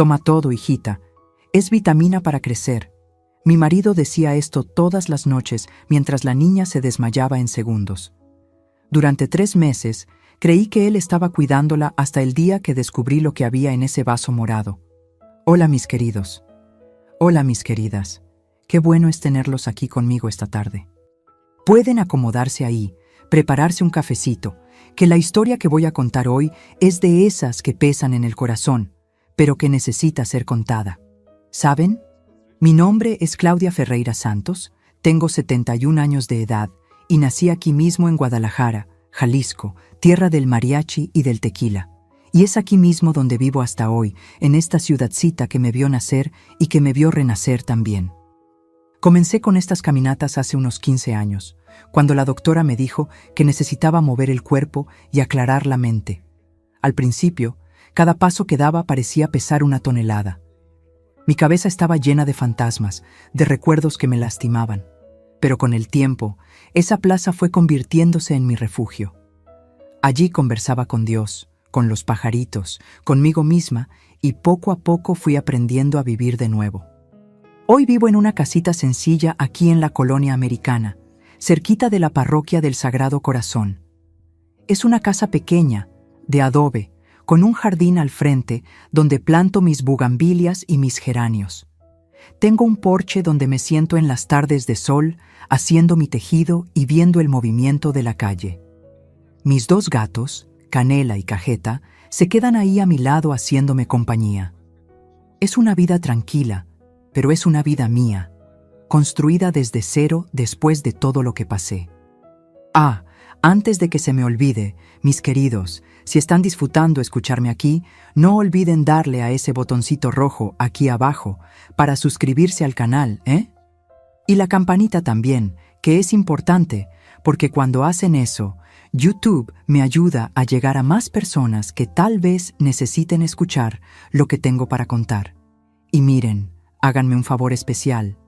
Toma todo, hijita. Es vitamina para crecer. Mi marido decía esto todas las noches mientras la niña se desmayaba en segundos. Durante 3 meses, creí que él estaba cuidándola hasta el día que descubrí lo que había en ese vaso morado. Hola, mis queridos. Hola, mis queridas. Qué bueno es tenerlos aquí conmigo esta tarde. Pueden acomodarse ahí, prepararse un cafecito, que la historia que voy a contar hoy es de esas que pesan en el corazón, pero que necesita ser contada. ¿Saben? Mi nombre es Claudia Ferreira Santos, tengo 71 años de edad y nací aquí mismo en Guadalajara, Jalisco, tierra del mariachi y del tequila. Y es aquí mismo donde vivo hasta hoy, en esta ciudadcita que me vio nacer y que me vio renacer también. Comencé con estas caminatas hace unos 15 años, cuando la doctora me dijo que necesitaba mover el cuerpo y aclarar la mente. Al principio, cada paso que daba parecía pesar 1 tonelada. Mi cabeza estaba llena de fantasmas, de recuerdos que me lastimaban. Pero con el tiempo, esa plaza fue convirtiéndose en mi refugio. Allí conversaba con Dios, con los pajaritos, conmigo misma, y poco a poco fui aprendiendo a vivir de nuevo. Hoy vivo en una casita sencilla aquí en la colonia americana, cerquita de la parroquia del Sagrado Corazón. Es una casa pequeña, de adobe, con un jardín al frente donde planto mis bugambilias y mis geranios. Tengo un porche donde me siento en las tardes de sol, haciendo mi tejido y viendo el movimiento de la calle. Mis 2 gatos, Canela y Cajeta, se quedan ahí a mi lado haciéndome compañía. Es una vida tranquila, pero es una vida mía, construida desde cero después de todo lo que pasé. Antes de que se me olvide, mis queridos, si están disfrutando escucharme aquí, no olviden darle a ese botoncito rojo aquí abajo para suscribirse al canal, ¿eh? Y la campanita también, que es importante, porque cuando hacen eso, YouTube me ayuda a llegar a más personas que tal vez necesiten escuchar lo que tengo para contar. Y miren, háganme un favor especial.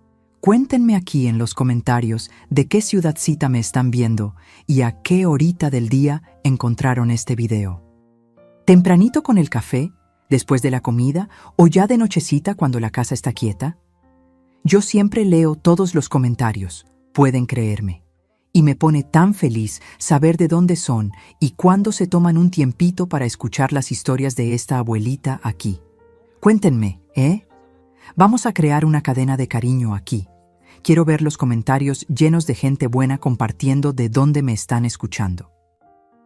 Cuéntenme aquí en los comentarios de qué ciudadcita me están viendo y a qué horita del día encontraron este video. ¿Tempranito con el café, después de la comida o ya de nochecita cuando la casa está quieta? Yo siempre leo todos los comentarios, pueden creerme. Y me pone tan feliz saber de dónde son y cuándo se toman un tiempito para escuchar las historias de esta abuelita aquí. Cuéntenme, ¿eh? Vamos a crear una cadena de cariño aquí. Quiero ver los comentarios llenos de gente buena compartiendo de dónde me están escuchando.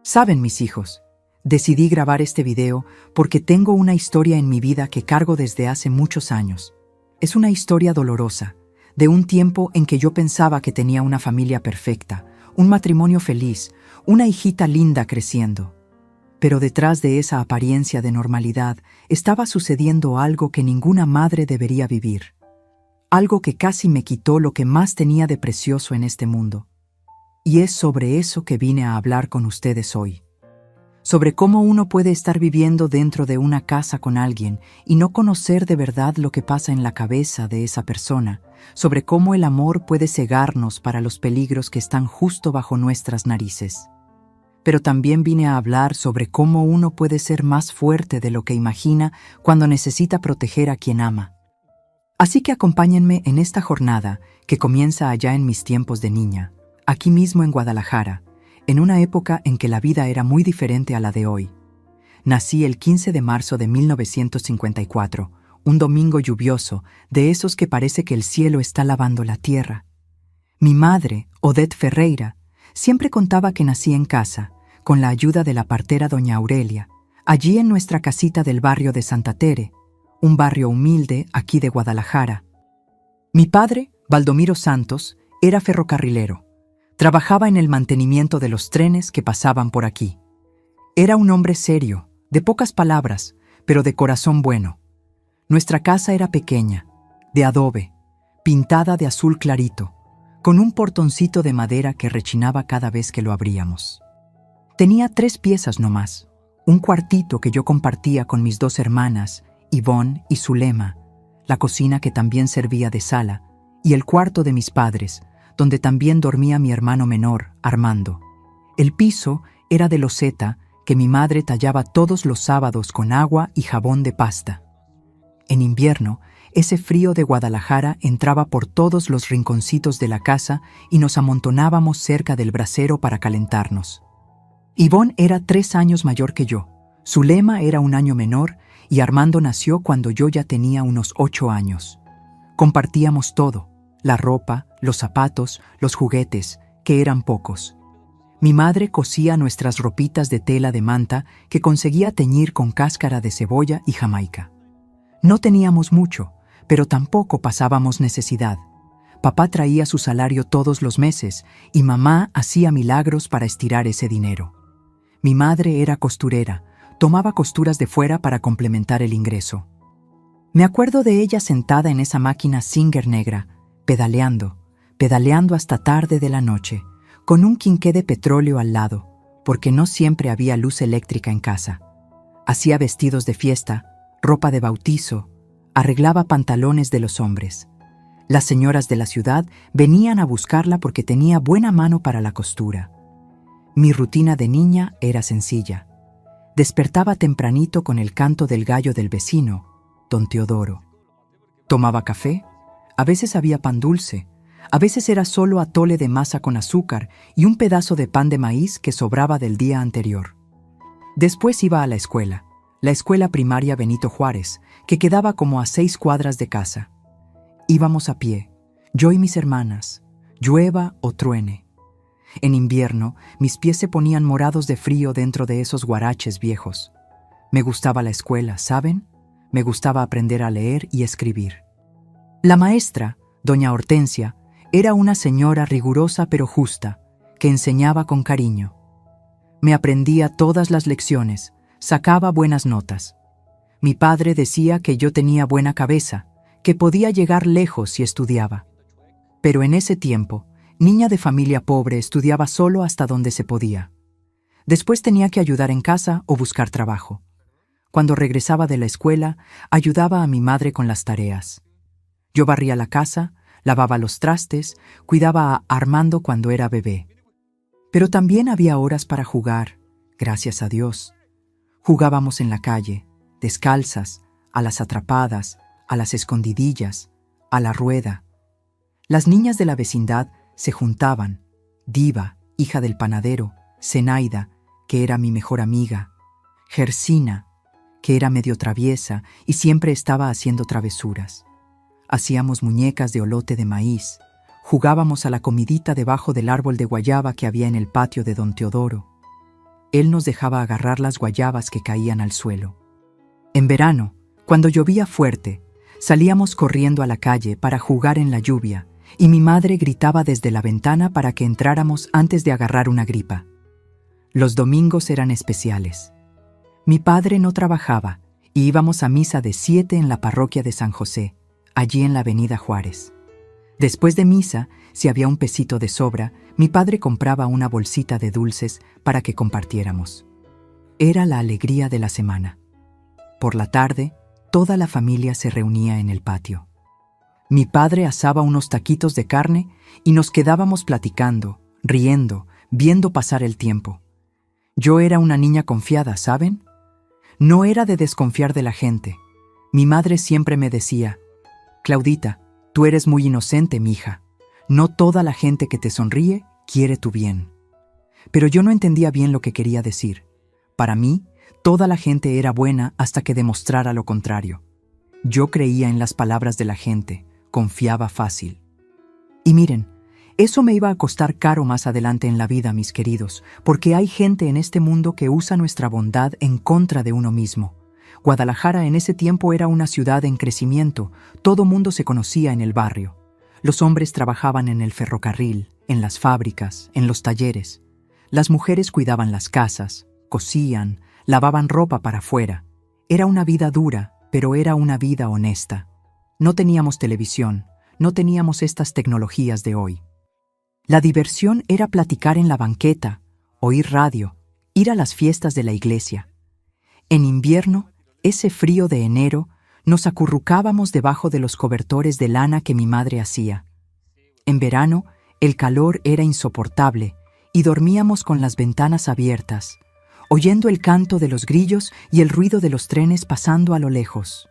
Saben, mis hijos, decidí grabar este video porque tengo una historia en mi vida que cargo desde hace muchos años. Es una historia dolorosa, de un tiempo en que yo pensaba que tenía una familia perfecta, un matrimonio feliz, una hijita linda creciendo. Pero detrás de esa apariencia de normalidad estaba sucediendo algo que ninguna madre debería vivir. Algo que casi me quitó lo que más tenía de precioso en este mundo. Y es sobre eso que vine a hablar con ustedes hoy. Sobre cómo uno puede estar viviendo dentro de una casa con alguien y no conocer de verdad lo que pasa en la cabeza de esa persona, sobre cómo el amor puede cegarnos para los peligros que están justo bajo nuestras narices. Pero también vine a hablar sobre cómo uno puede ser más fuerte de lo que imagina cuando necesita proteger a quien ama. Así que acompáñenme en esta jornada que comienza allá en mis tiempos de niña, aquí mismo en Guadalajara, en una época en que la vida era muy diferente a la de hoy. Nací el 15 de marzo de 1954, un domingo lluvioso, de esos que parece que el cielo está lavando la tierra. Mi madre, Odette Ferreira, siempre contaba que nací en casa, con la ayuda de la partera doña Aurelia, allí en nuestra casita del barrio de Santa Tere, un barrio humilde aquí de Guadalajara. Mi padre, Baldomiro Santos, era ferrocarrilero. Trabajaba en el mantenimiento de los trenes que pasaban por aquí. Era un hombre serio, de pocas palabras, pero de corazón bueno. Nuestra casa era pequeña, de adobe, pintada de azul clarito, con un portoncito de madera que rechinaba cada vez que lo abríamos. Tenía 3 piezas nomás, un cuartito que yo compartía con mis 2 hermanas, Ivonne y Zulema, la cocina que también servía de sala, y el cuarto de mis padres, donde también dormía mi hermano menor, Armando. El piso era de loseta que mi madre tallaba todos los sábados con agua y jabón de pasta. En invierno, ese frío de Guadalajara entraba por todos los rinconcitos de la casa y nos amontonábamos cerca del brasero para calentarnos. Ivonne era 3 años mayor que yo. Zulema era 1 año menor y Armando nació cuando yo ya tenía unos 8 años. Compartíamos todo, la ropa, los zapatos, los juguetes, que eran pocos. Mi madre cosía nuestras ropitas de tela de manta que conseguía teñir con cáscara de cebolla y jamaica. No teníamos mucho, pero tampoco pasábamos necesidad. Papá traía su salario todos los meses y mamá hacía milagros para estirar ese dinero. Mi madre era costurera, tomaba costuras de fuera para complementar el ingreso. Me acuerdo de ella sentada en esa máquina Singer negra, pedaleando hasta tarde de la noche, con un quinqué de petróleo al lado, porque no siempre había luz eléctrica en casa. Hacía vestidos de fiesta, ropa de bautizo, arreglaba pantalones de los hombres. Las señoras de la ciudad venían a buscarla porque tenía buena mano para la costura. Mi rutina de niña era sencilla. Despertaba tempranito con el canto del gallo del vecino, don Teodoro. Tomaba café, a veces había pan dulce, a veces era solo atole de masa con azúcar y un pedazo de pan de maíz que sobraba del día anterior. Después iba a la escuela primaria Benito Juárez, que quedaba como a 6 cuadras de casa. Íbamos a pie, yo y mis hermanas, llueva o truene. En invierno, mis pies se ponían morados de frío dentro de esos guaraches viejos. Me gustaba la escuela, ¿saben? Me gustaba aprender a leer y escribir. La maestra, doña Hortensia, era una señora rigurosa pero justa, que enseñaba con cariño. Me aprendía todas las lecciones, sacaba buenas notas. Mi padre decía que yo tenía buena cabeza, que podía llegar lejos si estudiaba. Pero en ese tiempo, niña de familia pobre, estudiaba solo hasta donde se podía. Después tenía que ayudar en casa o buscar trabajo. Cuando regresaba de la escuela, ayudaba a mi madre con las tareas. Yo barría la casa, lavaba los trastes, cuidaba a Armando cuando era bebé. Pero también había horas para jugar, gracias a Dios. Jugábamos en la calle, descalzas, a las atrapadas, a las escondidillas, a la rueda. Las niñas de la vecindad se juntaban, Diva, hija del panadero, Zenaida, que era mi mejor amiga, Gersina, que era medio traviesa y siempre estaba haciendo travesuras. Hacíamos muñecas de olote de maíz, jugábamos a la comidita debajo del árbol de guayaba que había en el patio de don Teodoro. Él nos dejaba agarrar las guayabas que caían al suelo. En verano, cuando llovía fuerte, salíamos corriendo a la calle para jugar en la lluvia y mi madre gritaba desde la ventana para que entráramos antes de agarrar una gripa. Los domingos eran especiales. Mi padre no trabajaba y íbamos a misa de 7 en la parroquia de San José, allí en la avenida Juárez. Después de misa, si había un pesito de sobra, mi padre compraba una bolsita de dulces para que compartiéramos. Era la alegría de la semana. Por la tarde, toda la familia se reunía en el patio. Mi padre asaba unos taquitos de carne y nos quedábamos platicando, riendo, viendo pasar el tiempo. Yo era una niña confiada, ¿saben? No era de desconfiar de la gente. Mi madre siempre me decía: Claudita, tú eres muy inocente, mija. No toda la gente que te sonríe quiere tu bien. Pero yo no entendía bien lo que quería decir. Para mí, toda la gente era buena hasta que demostrara lo contrario. Yo creía en las palabras de la gente, confiaba fácil. Y miren, eso me iba a costar caro más adelante en la vida, mis queridos, porque hay gente en este mundo que usa nuestra bondad en contra de uno mismo. Guadalajara en ese tiempo era una ciudad en crecimiento, todo mundo se conocía en el barrio. Los hombres trabajaban en el ferrocarril, en las fábricas, en los talleres. Las mujeres cuidaban las casas, cosían, lavaban ropa para afuera. Era una vida dura, pero era una vida honesta. No teníamos televisión, no teníamos estas tecnologías de hoy. La diversión era platicar en la banqueta, oír radio, ir a las fiestas de la iglesia. En invierno, ese frío de enero, nos acurrucábamos debajo de los cobertores de lana que mi madre hacía. En verano, el calor era insoportable y dormíamos con las ventanas abiertas, oyendo el canto de los grillos y el ruido de los trenes pasando a lo lejos.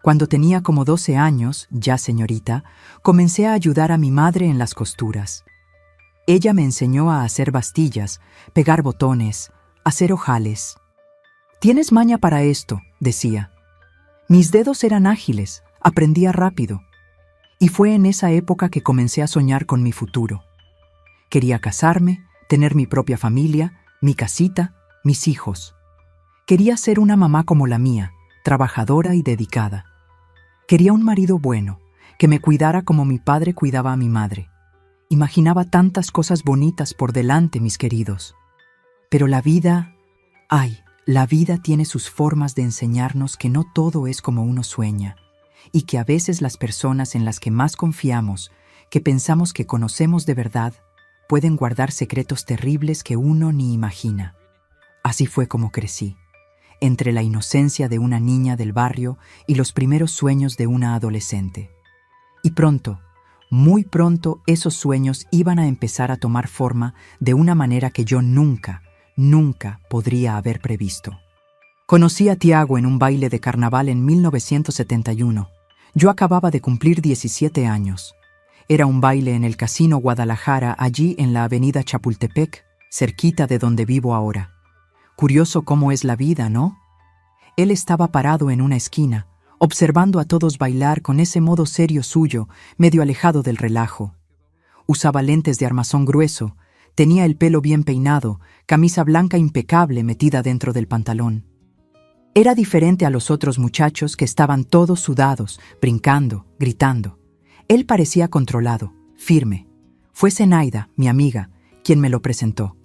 Cuando tenía como 12 años, ya señorita, comencé a ayudar a mi madre en las costuras. Ella me enseñó a hacer bastillas, pegar botones, hacer ojales. «Tienes maña para esto», decía. Mis dedos eran ágiles, aprendía rápido. Y fue en esa época que comencé a soñar con mi futuro. Quería casarme, tener mi propia familia, mi casita, mis hijos. Quería ser una mamá como la mía, trabajadora y dedicada. Quería un marido bueno, que me cuidara como mi padre cuidaba a mi madre. Imaginaba tantas cosas bonitas por delante, mis queridos. Pero la vida tiene sus formas de enseñarnos que no todo es como uno sueña, y que a veces las personas en las que más confiamos, que pensamos que conocemos de verdad, pueden guardar secretos terribles que uno ni imagina. Así fue como crecí, entre la inocencia de una niña del barrio y los primeros sueños de una adolescente. Y pronto, muy pronto, esos sueños iban a empezar a tomar forma de una manera que yo nunca podría haber previsto. Conocí a Tiago en un baile de carnaval en 1971. Yo acababa de cumplir 17 años. Era un baile en el Casino Guadalajara, allí en la avenida Chapultepec, cerquita de donde vivo ahora. Curioso cómo es la vida, ¿no? Él estaba parado en una esquina, observando a todos bailar con ese modo serio suyo, medio alejado del relajo. Usaba lentes de armazón grueso, tenía el pelo bien peinado, camisa blanca impecable metida dentro del pantalón. Era diferente a los otros muchachos que estaban todos sudados, brincando, gritando. Él parecía controlado, firme. Fue Zenaida, mi amiga, quien me lo presentó.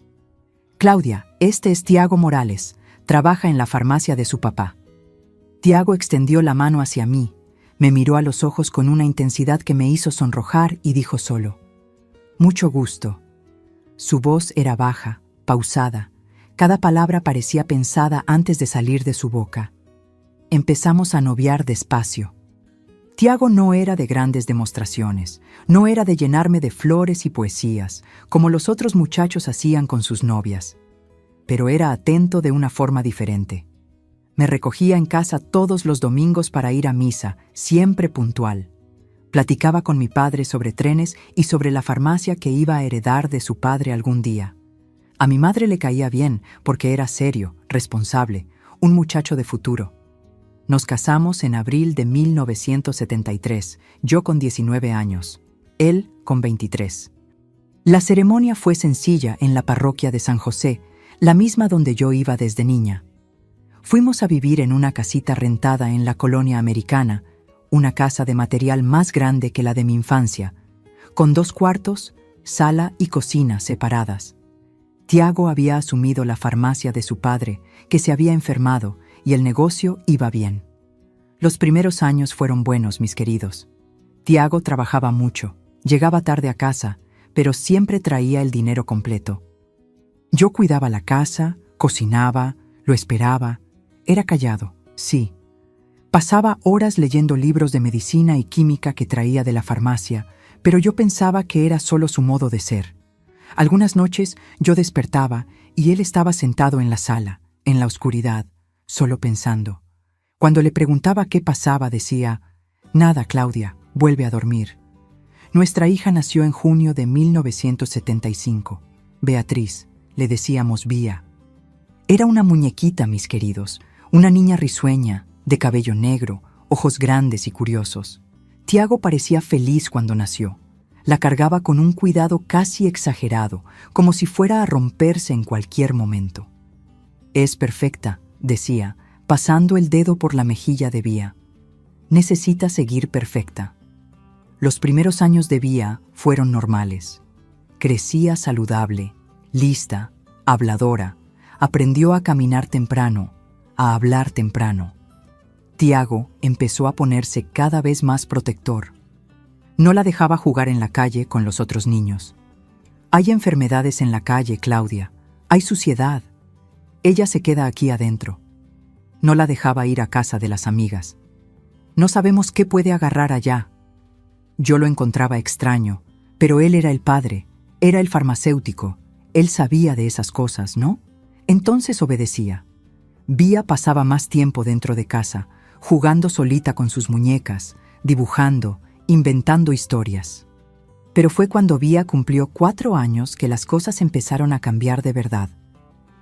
«Claudia, este es Tiago Morales, trabaja en la farmacia de su papá». Tiago extendió la mano hacia mí, me miró a los ojos con una intensidad que me hizo sonrojar y dijo solo: «Mucho gusto». Su voz era baja, pausada. Cada palabra parecía pensada antes de salir de su boca. Empezamos a noviar despacio. Tiago no era de grandes demostraciones, no era de llenarme de flores y poesías, como los otros muchachos hacían con sus novias. Pero era atento de una forma diferente. Me recogía en casa todos los domingos para ir a misa, siempre puntual. Platicaba con mi padre sobre trenes y sobre la farmacia que iba a heredar de su padre algún día. A mi madre le caía bien porque era serio, responsable, un muchacho de futuro. Nos casamos en abril de 1973, yo con 19 años, él con 23. La ceremonia fue sencilla en la parroquia de San José, la misma donde yo iba desde niña. Fuimos a vivir en una casita rentada en la colonia americana, una casa de material más grande que la de mi infancia, con 2 cuartos, sala y cocina separadas. Tiago había asumido la farmacia de su padre, que se había enfermado, y el negocio iba bien. Los primeros años fueron buenos, mis queridos. Tiago trabajaba mucho, llegaba tarde a casa, pero siempre traía el dinero completo. Yo cuidaba la casa, cocinaba, lo esperaba. Era callado, sí. Pasaba horas leyendo libros de medicina y química que traía de la farmacia, pero yo pensaba que era solo su modo de ser. Algunas noches yo despertaba y él estaba sentado en la sala, en la oscuridad, solo pensando. Cuando le preguntaba qué pasaba, decía: «Nada, Claudia, vuelve a dormir». Nuestra hija nació en junio de 1975. Beatriz, le decíamos Bía. Era una muñequita, mis queridos, una niña risueña, de cabello negro, ojos grandes y curiosos. Tiago parecía feliz cuando nació. La cargaba con un cuidado casi exagerado, como si fuera a romperse en cualquier momento. «Es perfecta», decía, pasando el dedo por la mejilla de Bía. «Necesita seguir perfecta». Los primeros años de Bía fueron normales. Crecía saludable, lista, habladora, aprendió a caminar temprano, a hablar temprano. Tiago empezó a ponerse cada vez más protector. No la dejaba jugar en la calle con los otros niños. «Hay enfermedades en la calle, Claudia. Hay suciedad. Ella se queda aquí adentro». No la dejaba ir a casa de las amigas. «No sabemos qué puede agarrar allá». Yo lo encontraba extraño, pero él era el padre, era el farmacéutico. Él sabía de esas cosas, ¿no? Entonces obedecía. Bía pasaba más tiempo dentro de casa, jugando solita con sus muñecas, dibujando, inventando historias. Pero fue cuando Vía cumplió 4 años que las cosas empezaron a cambiar de verdad.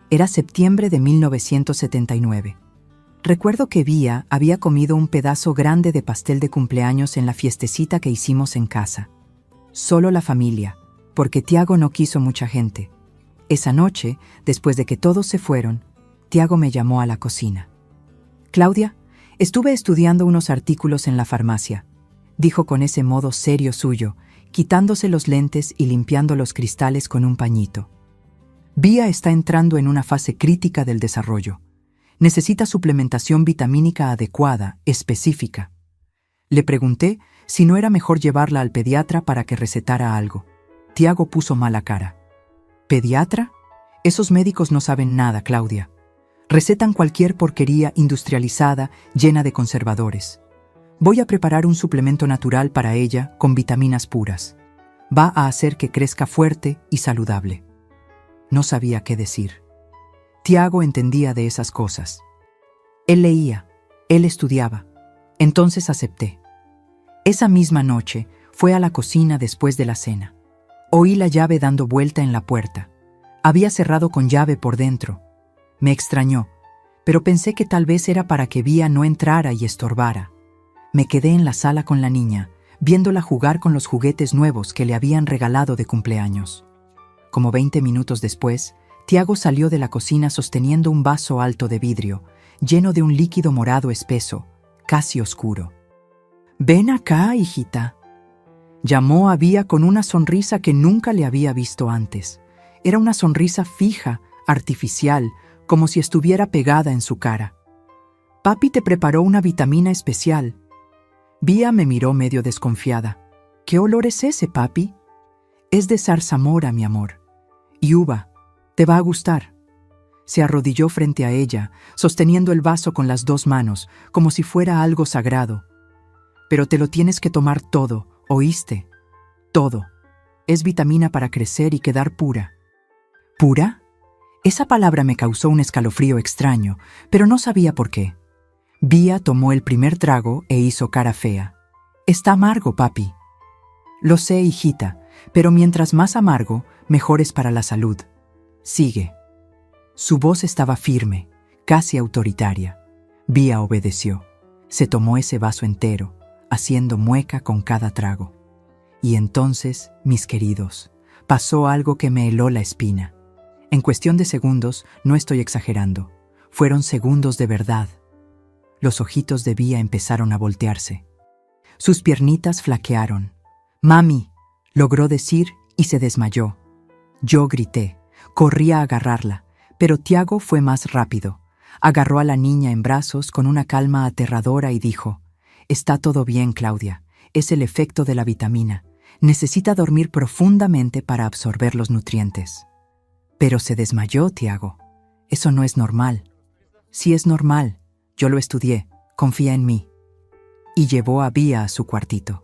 Era septiembre de 1979. Recuerdo que Vía había comido un pedazo grande de pastel de cumpleaños en la fiestecita que hicimos en casa. Solo la familia, porque Tiago no quiso mucha gente. Esa noche, después de que todos se fueron, Tiago me llamó a la cocina. «Claudia, estuve estudiando unos artículos en la farmacia», dijo con ese modo serio suyo, quitándose los lentes y limpiando los cristales con un pañito. «Vía está entrando en una fase crítica del desarrollo. Necesita suplementación vitamínica adecuada, específica». Le pregunté si no era mejor llevarla al pediatra para que recetara algo. Tiago puso mala cara. «¿Pediatra? Esos médicos no saben nada, Claudia. Recetan cualquier porquería industrializada llena de conservadores. Voy a preparar un suplemento natural para ella con vitaminas puras. Va a hacer que crezca fuerte y saludable». No sabía qué decir. Tiago entendía de esas cosas. Él leía, él estudiaba. Entonces acepté. Esa misma noche fue a la cocina después de la cena. Oí la llave dando vuelta en la puerta. Había cerrado con llave por dentro. Me extrañó, pero pensé que tal vez era para que Vía no entrara y estorbara. Me quedé en la sala con la niña, viéndola jugar con los juguetes nuevos que le habían regalado de cumpleaños. Como 20 minutos después, Tiago salió de la cocina sosteniendo un vaso alto de vidrio, lleno de un líquido morado espeso, casi oscuro. «Ven acá, hijita», llamó a Vía con una sonrisa que nunca le había visto antes. Era una sonrisa fija, artificial, como si estuviera pegada en su cara. «Papi te preparó una vitamina especial». Vía me miró medio desconfiada. «¿Qué olor es ese, papi?» «Es de zarzamora, mi amor. Y uva. Te va a gustar». Se arrodilló frente a ella, sosteniendo el vaso con las 2 manos, como si fuera algo sagrado. «Pero te lo tienes que tomar todo, ¿oíste? Todo. Es vitamina para crecer y quedar pura». ¿Pura? Esa palabra me causó un escalofrío extraño, pero no sabía por qué. Vía tomó el primer trago e hizo cara fea. «Está amargo, papi». «Lo sé, hijita, pero mientras más amargo, mejor es para la salud. Sigue». Su voz estaba firme, casi autoritaria. Vía obedeció. Se tomó ese vaso entero, haciendo mueca con cada trago. Y entonces, mis queridos, pasó algo que me heló la espina. En cuestión de segundos, no estoy exagerando, fueron segundos de verdad. Los ojitos de Vía empezaron a voltearse. Sus piernitas flaquearon. «Mami», logró decir y se desmayó. Yo grité, corrí a agarrarla, pero Tiago fue más rápido. Agarró a la niña en brazos con una calma aterradora y dijo: «Está todo bien, Claudia, es el efecto de la vitamina. Necesita dormir profundamente para absorber los nutrientes». «Pero se desmayó, Tiago. Eso no es normal». «Sí es normal. Yo lo estudié. Confía en mí». Y llevó a Vía a su cuartito.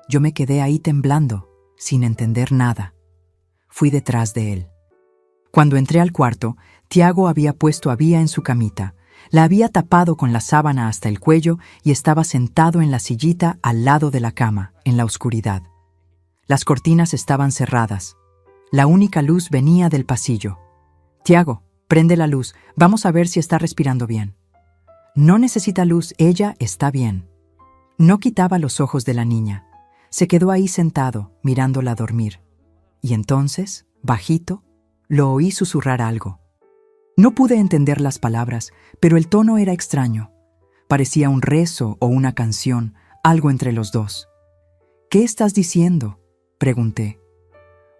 Yo me quedé ahí temblando, sin entender nada. Fui detrás de él. Cuando entré al cuarto, Tiago había puesto a Vía en su camita. La había tapado con la sábana hasta el cuello y estaba sentado en la sillita al lado de la cama, en la oscuridad. Las cortinas estaban cerradas. La única luz venía del pasillo. «Tiago, prende la luz, vamos a ver si está respirando bien». «No necesita luz, ella está bien». No quitaba los ojos de la niña. Se quedó ahí sentado, mirándola dormir. Y entonces, bajito, lo oí susurrar algo. No pude entender las palabras, pero el tono era extraño. Parecía un rezo o una canción, algo entre los dos. «¿Qué estás diciendo?», pregunté.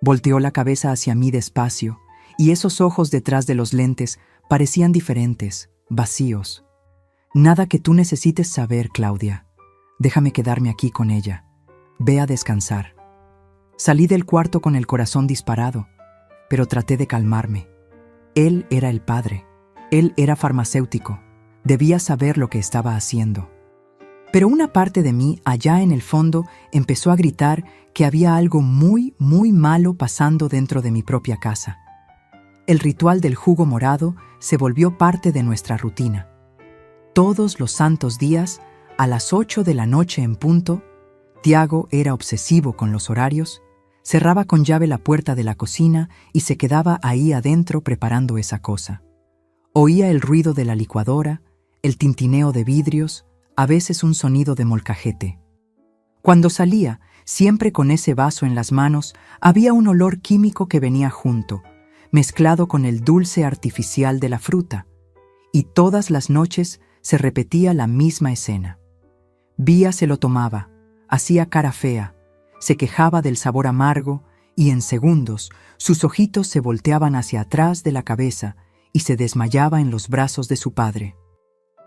Volteó la cabeza hacia mí despacio, y esos ojos detrás de los lentes parecían diferentes, vacíos. «Nada que tú necesites saber, Claudia. Déjame quedarme aquí con ella. Ve a descansar». Salí del cuarto con el corazón disparado, pero traté de calmarme. Él era el padre. Él era farmacéutico. Debía saber lo que estaba haciendo. Pero una parte de mí, allá en el fondo, empezó a gritar que había algo muy, muy malo pasando dentro de mi propia casa. El ritual del jugo morado se volvió parte de nuestra rutina. Todos los santos días, a las 8 de la noche en punto, Tiago era obsesivo con los horarios, cerraba con llave la puerta de la cocina y se quedaba ahí adentro preparando esa cosa. Oía el ruido de la licuadora, el tintineo de vidrios, a veces un sonido de molcajete. Cuando salía, siempre con ese vaso en las manos, había un olor químico que venía junto, mezclado con el dulce artificial de la fruta, y todas las noches se repetía la misma escena. Vía se lo tomaba, hacía cara fea, se quejaba del sabor amargo y en segundos sus ojitos se volteaban hacia atrás de la cabeza y se desmayaba en los brazos de su padre.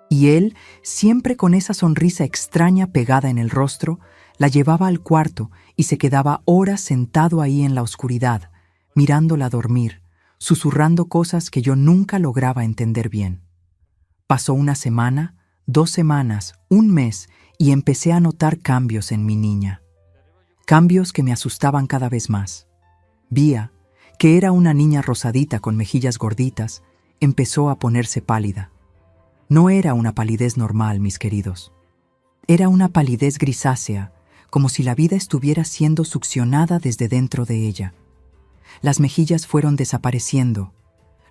Y él, siempre con esa sonrisa extraña pegada en el rostro, la llevaba al cuarto y se quedaba horas sentado ahí en la oscuridad, mirándola dormir, susurrando cosas que yo nunca lograba entender bien. Pasó una semana, 2 semanas, un mes y empecé a notar cambios en mi niña. Cambios que me asustaban cada vez más. Vía, que era una niña rosadita con mejillas gorditas, empezó a ponerse pálida. No era una palidez normal, mis queridos. Era una palidez grisácea, como si la vida estuviera siendo succionada desde dentro de ella. Las mejillas fueron desapareciendo,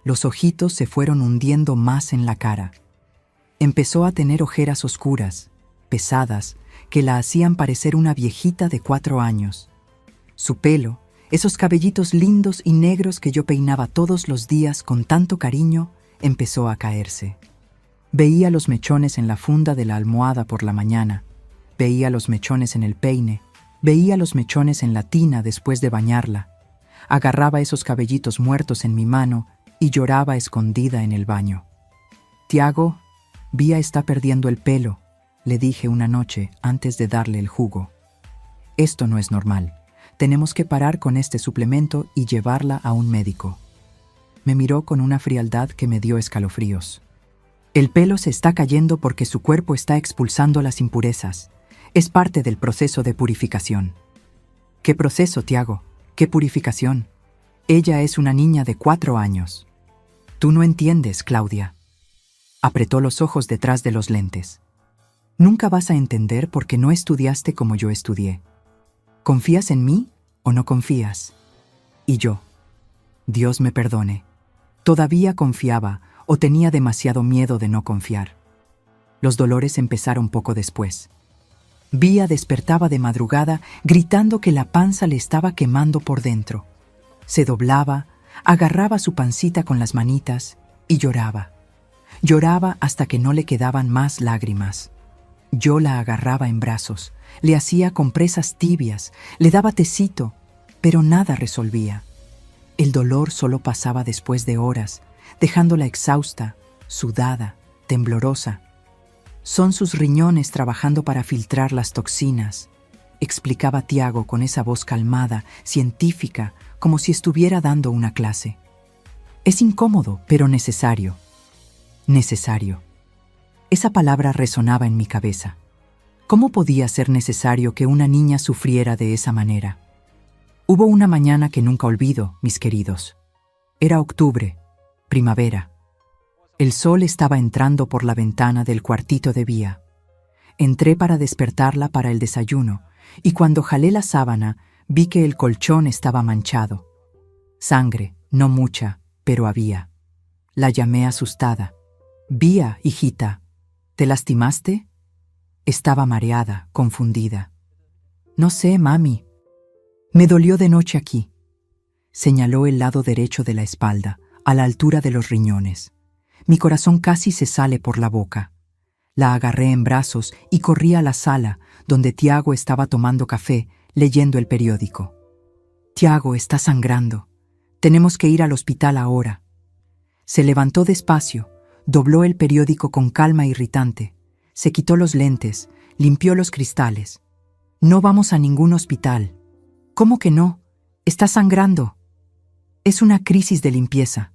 los ojitos se fueron hundiendo más en la cara. Empezó a tener ojeras oscuras, pesadas, que la hacían parecer una viejita de 4 años. Su pelo, esos cabellitos lindos y negros que yo peinaba todos los días con tanto cariño, empezó a caerse. Veía los mechones en la funda de la almohada por la mañana, veía los mechones en el peine, veía los mechones en la tina después de bañarla. Agarraba esos cabellitos muertos en mi mano y lloraba escondida en el baño. «Tiago, Vía está perdiendo el pelo», le dije una noche antes de darle el jugo. «Esto no es normal. Tenemos que parar con este suplemento y llevarla a un médico». Me miró con una frialdad que me dio escalofríos. «El pelo se está cayendo porque su cuerpo está expulsando las impurezas. Es parte del proceso de purificación». «¿Qué proceso, Tiago? ¿Qué purificación? Ella es una niña de 4 años». «Tú no entiendes, Claudia». Apretó los ojos detrás de los lentes. «Nunca vas a entender porque no estudiaste como yo estudié. ¿Confías en mí o no confías?» Y yo, Dios me perdone, todavía confiaba o tenía demasiado miedo de no confiar. Los dolores empezaron poco después. Vía despertaba de madrugada gritando que la panza le estaba quemando por dentro. Se doblaba, agarraba su pancita con las manitas y lloraba. Lloraba hasta que no le quedaban más lágrimas. Yo la agarraba en brazos, le hacía compresas tibias, le daba tecito, pero nada resolvía. El dolor solo pasaba después de horas, dejándola exhausta, sudada, temblorosa. «Son sus riñones trabajando para filtrar las toxinas», explicaba Tiago con esa voz calmada, científica, como si estuviera dando una clase. «Es incómodo, pero necesario». Necesario. Esa palabra resonaba en mi cabeza. ¿Cómo podía ser necesario que una niña sufriera de esa manera? Hubo una mañana que nunca olvido, mis queridos. Era octubre, primavera. El sol estaba entrando por la ventana del cuartito de Vía. Entré para despertarla para el desayuno, y cuando jalé la sábana, vi que el colchón estaba manchado. Sangre, no mucha, pero había. La llamé asustada. «Vía, hijita, ¿te lastimaste?» Estaba mareada, confundida. «No sé, mami. Me dolió de noche aquí». Señaló el lado derecho de la espalda, a la altura de los riñones. Mi corazón casi se sale por la boca. La agarré en brazos y corrí a la sala, donde Tiago estaba tomando café, leyendo el periódico. «Tiago, está sangrando. Tenemos que ir al hospital ahora». Se levantó despacio, dobló el periódico con calma irritante, se quitó los lentes, limpió los cristales. «No vamos a ningún hospital». «¿Cómo que no? Está sangrando». «Es una crisis de limpieza.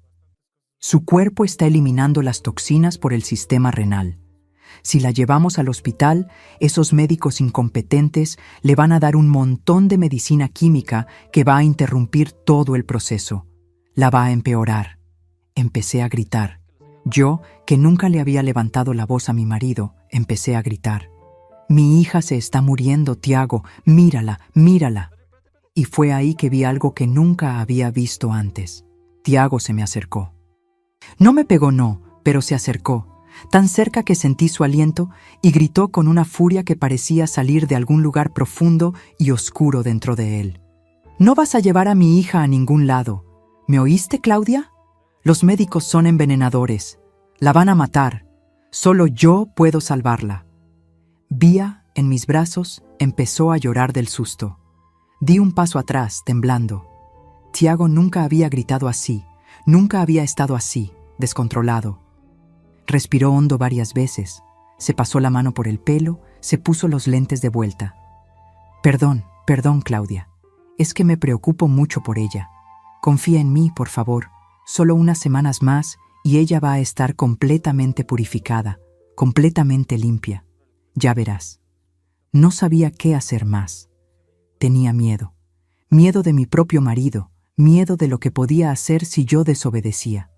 Su cuerpo está eliminando las toxinas por el sistema renal. Si la llevamos al hospital, esos médicos incompetentes le van a dar un montón de medicina química que va a interrumpir todo el proceso. La va a empeorar». Empecé a gritar. Yo, que nunca le había levantado la voz a mi marido, empecé a gritar. «Mi hija se está muriendo, Tiago, mírala, mírala». Y fue ahí que vi algo que nunca había visto antes. Tiago se me acercó. No me pegó, no, pero se acercó, tan cerca que sentí su aliento y gritó con una furia que parecía salir de algún lugar profundo y oscuro dentro de él. «No vas a llevar a mi hija a ningún lado. ¿Me oíste, Claudia? Los médicos son envenenadores. La van a matar. Solo yo puedo salvarla». Vía, en mis brazos, empezó a llorar del susto. Di un paso atrás, temblando. Tiago nunca había gritado así, nunca había estado así, descontrolado. Respiró hondo varias veces, se pasó la mano por el pelo, se puso los lentes de vuelta. Perdón, Claudia. Es que me preocupo mucho por ella. Confía en mí, por favor. Solo unas semanas más y ella va a estar completamente purificada, completamente limpia. Ya verás». No sabía qué hacer más. Tenía miedo. Miedo de mi propio marido, miedo de lo que podía hacer si yo desobedecía.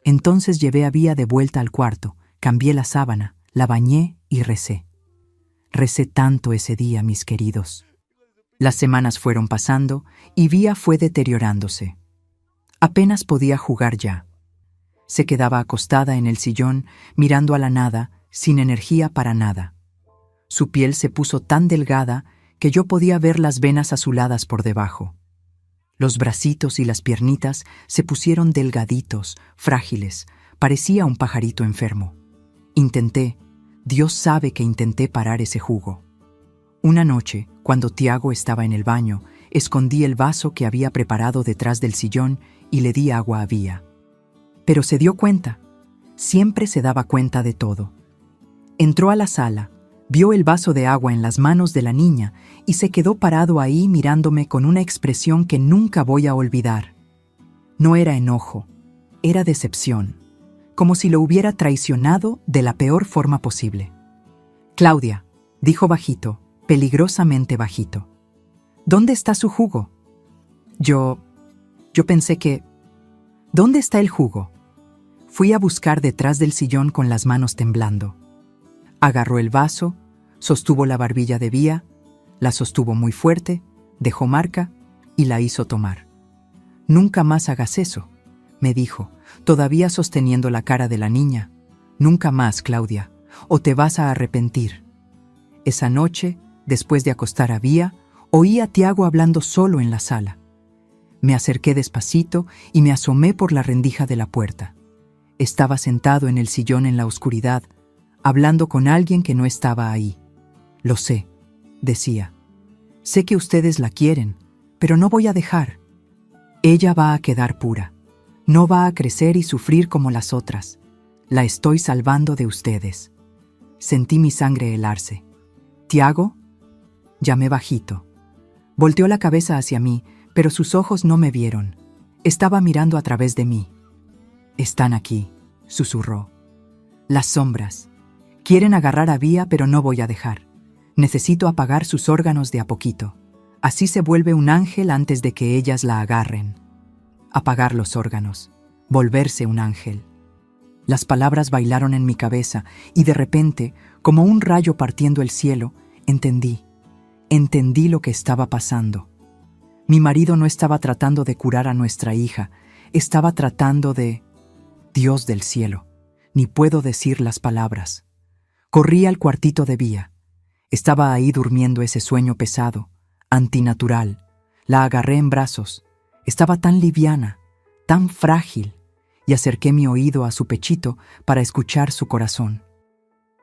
Entonces llevé a Vía de vuelta al cuarto, cambié la sábana, la bañé y recé. Recé tanto ese día, mis queridos. Las semanas fueron pasando y Vía fue deteriorándose. Apenas podía jugar ya. Se quedaba acostada en el sillón, mirando a la nada, sin energía para nada. Su piel se puso tan delgada que yo podía ver las venas azuladas por debajo. Los bracitos y las piernitas se pusieron delgaditos, frágiles, parecía un pajarito enfermo. Intenté, Dios sabe que intenté parar ese jugo. Una noche, cuando Tiago estaba en el baño, escondí el vaso que había preparado detrás del sillón y le di agua a Vía. Pero se dio cuenta, siempre se daba cuenta de todo. Entró a la sala, vio el vaso de agua en las manos de la niña y se quedó parado ahí mirándome con una expresión que nunca voy a olvidar. No era enojo, era decepción, como si lo hubiera traicionado de la peor forma posible. «Claudia», dijo bajito, peligrosamente bajito. «¿Dónde está su jugo?» Yo pensé que... «¿Dónde está el jugo?» Fui a buscar detrás del sillón con las manos temblando. Agarró el vaso, sostuvo la barbilla de Vía, la sostuvo muy fuerte, dejó marca y la hizo tomar. «Nunca más hagas eso», me dijo, todavía sosteniendo la cara de la niña. «Nunca más, Claudia, o te vas a arrepentir». Esa noche, después de acostar a Vía, oí a Tiago hablando solo en la sala. Me acerqué despacito y me asomé por la rendija de la puerta. Estaba sentado en el sillón en la oscuridad, hablando con alguien que no estaba ahí. «Lo sé», decía. «Sé que ustedes la quieren, pero no voy a dejar. Ella va a quedar pura. No va a crecer y sufrir como las otras. La estoy salvando de ustedes». Sentí mi sangre helarse. «¿Tiago?», llamé bajito. Volteó la cabeza hacia mí, pero sus ojos no me vieron. Estaba mirando a través de mí. «Están aquí», susurró. «Las sombras. Quieren agarrar a Vía, pero no voy a dejar. Necesito apagar sus órganos de a poquito. Así se vuelve un ángel antes de que ellas la agarren». Apagar los órganos. Volverse un ángel. Las palabras bailaron en mi cabeza y de repente, como un rayo partiendo el cielo, entendí lo que estaba pasando. Mi marido no estaba tratando de curar a nuestra hija, estaba tratando de... Dios del cielo, ni puedo decir las palabras. Corrí al cuartito de Vía. Estaba ahí durmiendo ese sueño pesado, antinatural. La agarré en brazos. Estaba tan liviana, tan frágil, y acerqué mi oído a su pechito para escuchar su corazón.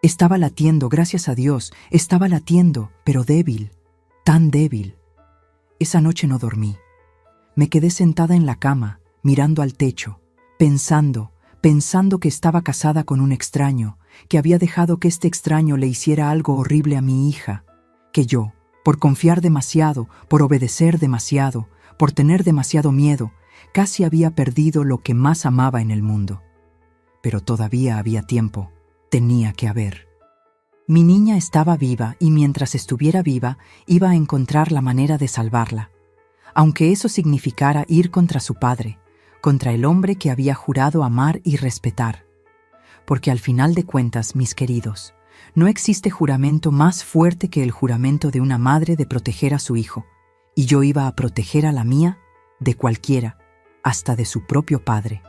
Estaba latiendo, gracias a Dios, estaba latiendo, pero débil, tan débil. Esa noche no dormí. Me quedé sentada en la cama, mirando al techo, pensando que estaba casada con un extraño, que había dejado que este extraño le hiciera algo horrible a mi hija, que yo, por confiar demasiado, por obedecer demasiado, por tener demasiado miedo, casi había perdido lo que más amaba en el mundo. Pero todavía había tiempo, tenía que haber. Mi niña estaba viva y mientras estuviera viva iba a encontrar la manera de salvarla, aunque eso significara ir contra su padre, contra el hombre que había jurado amar y respetar. porque al final de cuentas, mis queridos, no existe juramento más fuerte que el juramento de una madre de proteger a su hijo, y yo iba a proteger a la mía de cualquiera, hasta de su propio padre.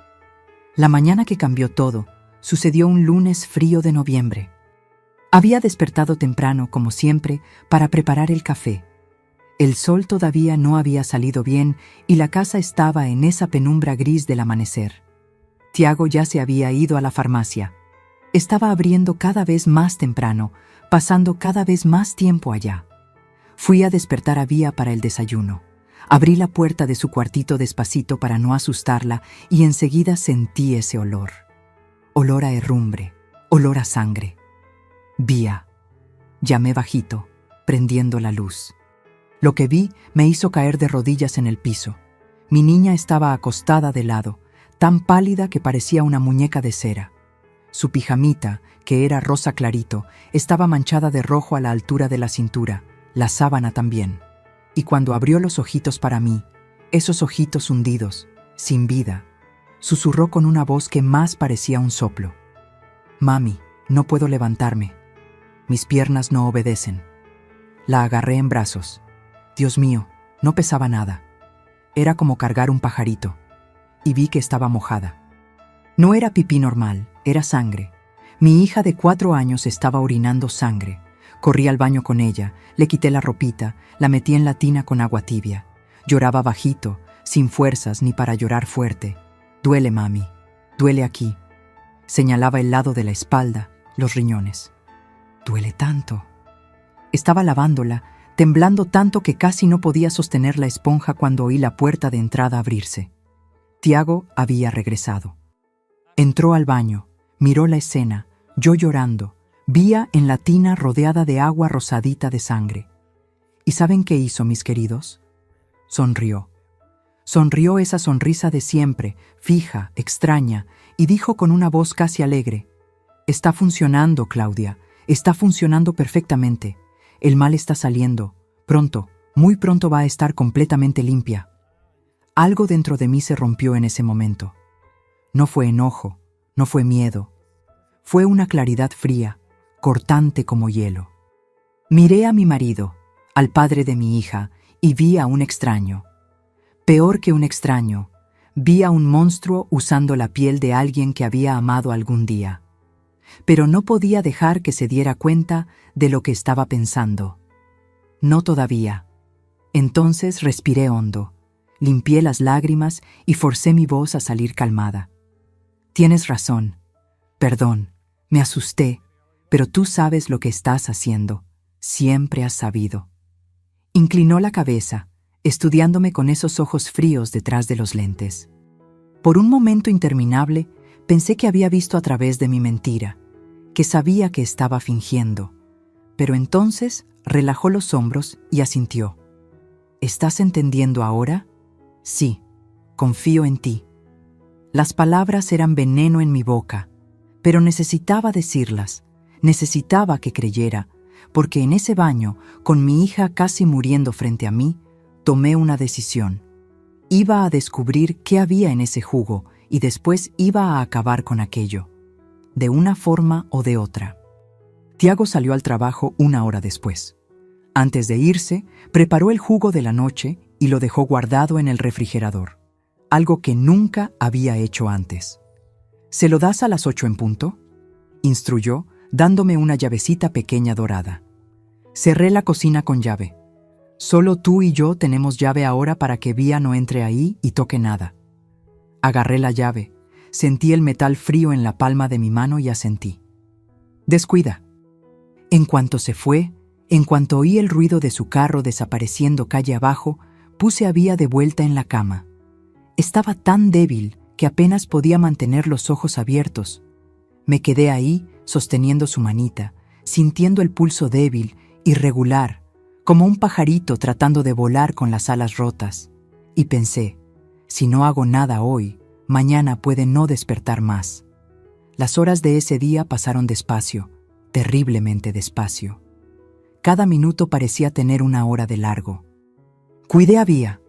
La mañana que cambió todo, sucedió un lunes frío de noviembre. Había despertado temprano, como siempre, para preparar el café. El sol todavía no había salido bien y la casa estaba en esa penumbra gris del amanecer. Tiago ya se había ido a la farmacia. Estaba abriendo cada vez más temprano, pasando cada vez más tiempo allá. Fui a despertar a Vía para el desayuno. Abrí la puerta de su cuartito despacito para no asustarla y enseguida sentí ese olor. Olor a herrumbre, olor a sangre. Vía. Llamé bajito, prendiendo la luz. Lo que vi me hizo caer de rodillas en el piso. Mi niña estaba acostada de lado, tan pálida que parecía una muñeca de cera. Su pijamita, que era rosa clarito, estaba manchada de rojo a la altura de la cintura, la sábana también. Y cuando abrió los ojitos para mí, esos ojitos hundidos, sin vida, susurró con una voz que más parecía un soplo. «Mami, no puedo levantarme. Mis piernas no obedecen». La agarré en brazos. Dios mío, no pesaba nada. Era como cargar un pajarito. Y vi que estaba mojada. No era pipí normal, era sangre. Mi hija de 4 años estaba orinando sangre. Corrí al baño con ella, le quité la ropita, la metí en la tina con agua tibia. Lloraba bajito, sin fuerzas ni para llorar fuerte. «Duele, mami, duele aquí». Señalaba el lado de la espalda, los riñones. «Duele tanto». Estaba lavándola, temblando tanto que casi no podía sostener la esponja cuando oí la puerta de entrada abrirse. Tiago había regresado. Entró al baño, miró la escena, yo llorando, Vía en la tina rodeada de agua rosadita de sangre. ¿Y saben qué hizo, mis queridos? Sonrió. Sonrió esa sonrisa de siempre, fija, extraña, y dijo con una voz casi alegre: «Está funcionando, Claudia, está funcionando perfectamente. El mal está saliendo. Pronto, muy pronto va a estar completamente limpia». Algo dentro de mí se rompió en ese momento. No fue enojo, no fue miedo. Fue una claridad fría, cortante como hielo. Miré a mi marido, al padre de mi hija, y vi a un extraño. Peor que un extraño, vi a un monstruo usando la piel de alguien que había amado algún día. Pero no podía dejar que se diera cuenta de lo que estaba pensando. No todavía. Entonces respiré hondo, limpié las lágrimas y forcé mi voz a salir calmada. «Tienes razón. Perdón, me asusté, pero tú sabes lo que estás haciendo. Siempre has sabido». Inclinó la cabeza, estudiándome con esos ojos fríos detrás de los lentes. Por un momento interminable, pensé que había visto a través de mi mentira, que sabía que estaba fingiendo. Pero entonces relajó los hombros y asintió. «¿Estás entendiendo ahora?» «Sí, confío en ti». Las palabras eran veneno en mi boca, pero necesitaba decirlas, necesitaba que creyera, porque en ese baño, con mi hija casi muriendo frente a mí, tomé una decisión. Iba a descubrir qué había en ese jugo y después iba a acabar con aquello, de una forma o de otra. Tiago salió al trabajo 1 hora después. Antes de irse, preparó el jugo de la noche y lo dejó guardado en el refrigerador, algo que nunca había hecho antes. «¿Se lo das a las 8 en punto?», instruyó, dándome una llavecita pequeña dorada. Cerré la cocina con llave. Solo tú y yo tenemos llave ahora para que Vía no entre ahí y toque nada. Agarré la llave, sentí el metal frío en la palma de mi mano y asentí. «Descuida». En cuanto se fue, en cuanto oí el ruido de su carro desapareciendo calle abajo, puse a Vía de vuelta en la cama. Estaba tan débil que apenas podía mantener los ojos abiertos. Me quedé ahí, sosteniendo su manita, sintiendo el pulso débil, irregular, como un pajarito tratando de volar con las alas rotas. Y pensé, si no hago nada hoy, mañana puede no despertar más. Las horas de ese día pasaron despacio, terriblemente despacio. Cada minuto parecía tener 1 hora de largo. Cuidé a Vía.